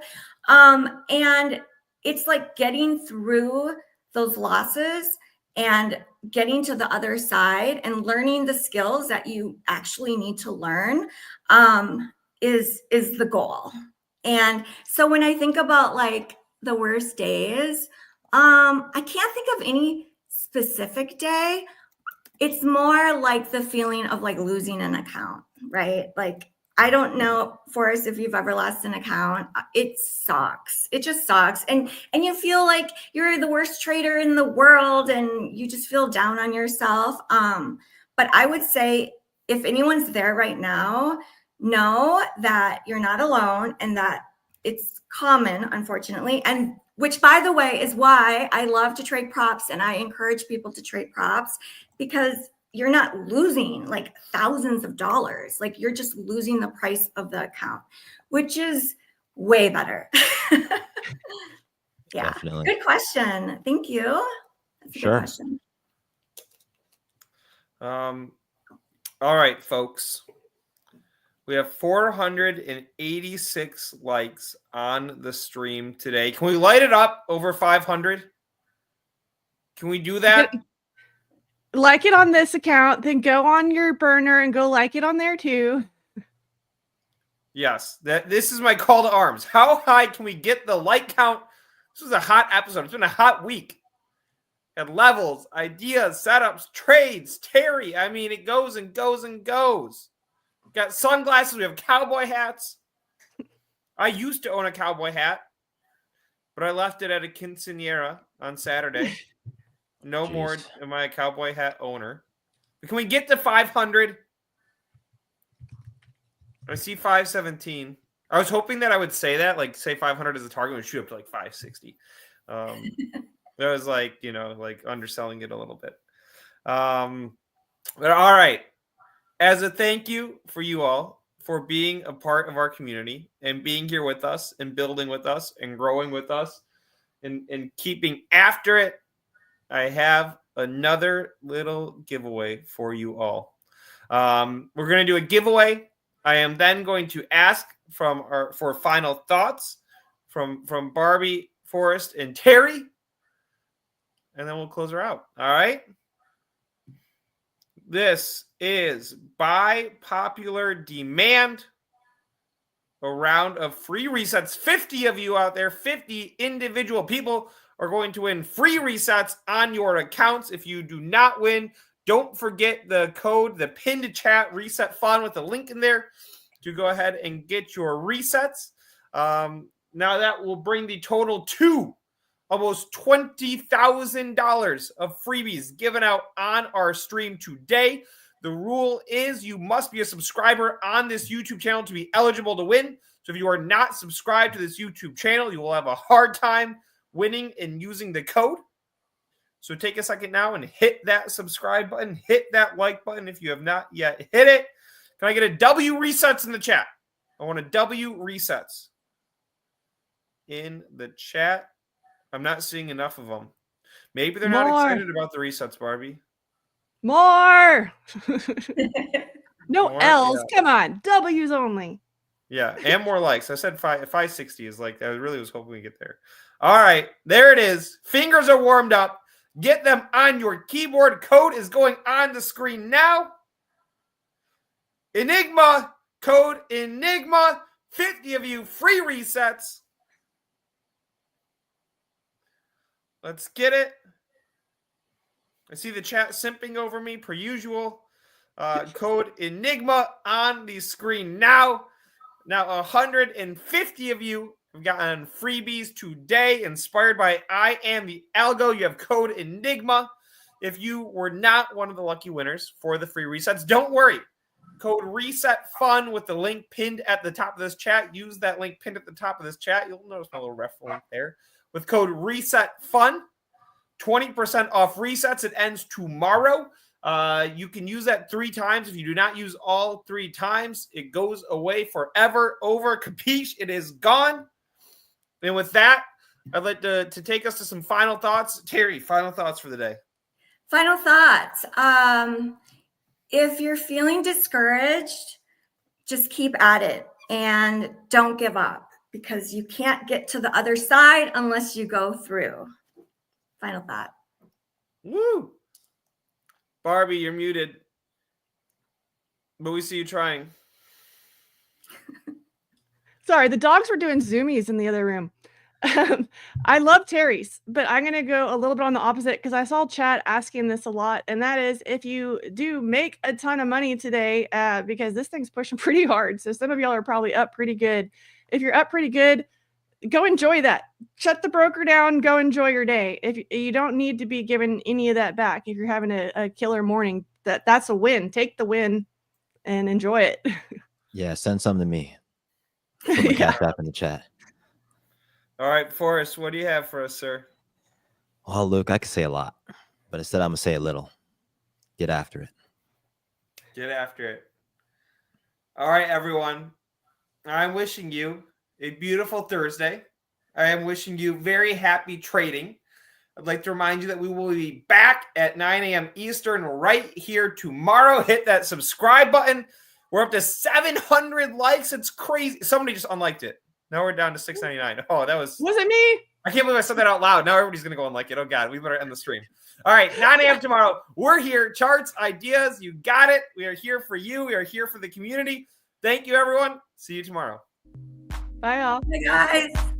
And it's like getting through those losses and getting to the other side and learning the skills that you actually need to learn is the goal. And so when I think about like the worst days, I can't think of any specific day. It's more like the feeling of like losing an account, right? Like I don't know, Forrest, if you've ever lost an account. It sucks. It just sucks. And you feel like you're the worst trader in the world and you just feel down on yourself. But I would say if anyone's there right now, know that you're not alone and that it's common, unfortunately. And which, by the way, is why I love to trade props and I encourage people to trade props, because you're not losing like thousands of dollars. Like you're just losing the price of the account, which is way better. Yeah. Definitely. Good question. Thank you. That's a Sure. good question. All right, folks. We have 486 likes on the stream today. Can we light it up over 500? Can we do that? Like it on this account, then go on your burner and go like it on there too. Yes. This is my call to arms. How high can we get the like count? This was a hot episode. It's been a hot week. At levels, ideas, setups, trades, Terri. I mean, it goes and goes and goes. We've got sunglasses. We have cowboy hats. I used to own a cowboy hat, but I left it at a quinceañera on Saturday. No more am I a cowboy hat owner. But can we get to 500? I see 517. I was hoping that I would say that, like say 500 as a target and shoot up to like 560. That was like, like underselling it a little bit. But all right. As a thank you for you all for being a part of our community and being here with us and building with us and growing with us and keeping after it, I have another little giveaway for you all. We're going to do a giveaway. I am then going to ask for final thoughts from Barbie, Forrest, and Terri, and then we'll close her out. All right. This is by popular demand a round of free resets. 50 of you out there, 50 individual people are going to win free resets on your accounts. If you do not win, don't forget the code, the pinned chat reset fun with the link in there to go ahead and get your resets. Now that will bring the total to almost $20,000 of freebies given out on our stream today. The rule is you must be a subscriber on this YouTube channel to be eligible to win. So if you are not subscribed to this YouTube channel, you will have a hard time winning and using the code. So take a second now and hit that subscribe button, hit that like button if you have not yet hit it. Can I get a W resets in the chat? I want a W resets in the chat. I'm not seeing enough of them. Maybe they're not excited about the resets, Barbie. More. No More? L's. Yeah. Come on. W's only. Yeah, and more likes. I said 560 is like, I really was hoping we get there. All right, there it is. Fingers are warmed up. Get them on your keyboard. Code is going on the screen now. Enigma, code Enigma. 50 of you, free resets. Let's get it. I see the chat simping over me per usual. Code Enigma on the screen now. Now 150 of you have gotten freebies today inspired by I Am the Algo. You have code Enigma. If you were not one of the lucky winners for the free resets, don't worry. Code Reset Fun with the link pinned at the top of this chat. Use that link pinned at the top of this chat. You'll notice my little ref link there. With code Reset Fun, 20% off resets. It ends tomorrow. You can use that 3 times. If you do not use all 3 times, it goes away forever. Over. Capiche? It is gone. And with that, I'd like to take us to some final thoughts. Terri, final thoughts for the day. Final thoughts. If you're feeling discouraged, just keep at it and don't give up, because you can't get to the other side unless you go through. Final thought. Woo! Barbie, you're muted, but we see you trying. Sorry, the dogs were doing zoomies in the other room. I love Terry's, but I'm going to go a little bit on the opposite because I saw chat asking this a lot. And that is if you do make a ton of money today, because this thing's pushing pretty hard. So some of y'all are probably up pretty good. If you're up pretty good, go enjoy that. Shut the broker down. Go enjoy your day. If you don't need to be given any of that back, if you're having a killer morning, that's a win. Take the win and enjoy it. Yeah, send some to me. Put my cash app in the chat. All right, Forrest, what do you have for us, sir? Well, Luke, I could say a lot, but instead I'm gonna say a little. Get after it. Get after it. All right, everyone. I'm wishing you a beautiful Thursday. I am wishing you very happy trading. I'd like to remind you that we will be back at 9 a.m. Eastern right here tomorrow. Hit that subscribe button. We're up to 700 likes. It's crazy. Somebody just unliked it. Now we're down to 699. Oh, that was it me? I can't believe I said that out loud. Now everybody's going to go and like it. Oh, God. We better end the stream. All right. 9 a.m. tomorrow. We're here. Charts, ideas. You got it. We are here for you. We are here for the community. Thank you, everyone. See you tomorrow. Bye, y'all. Hey, guys.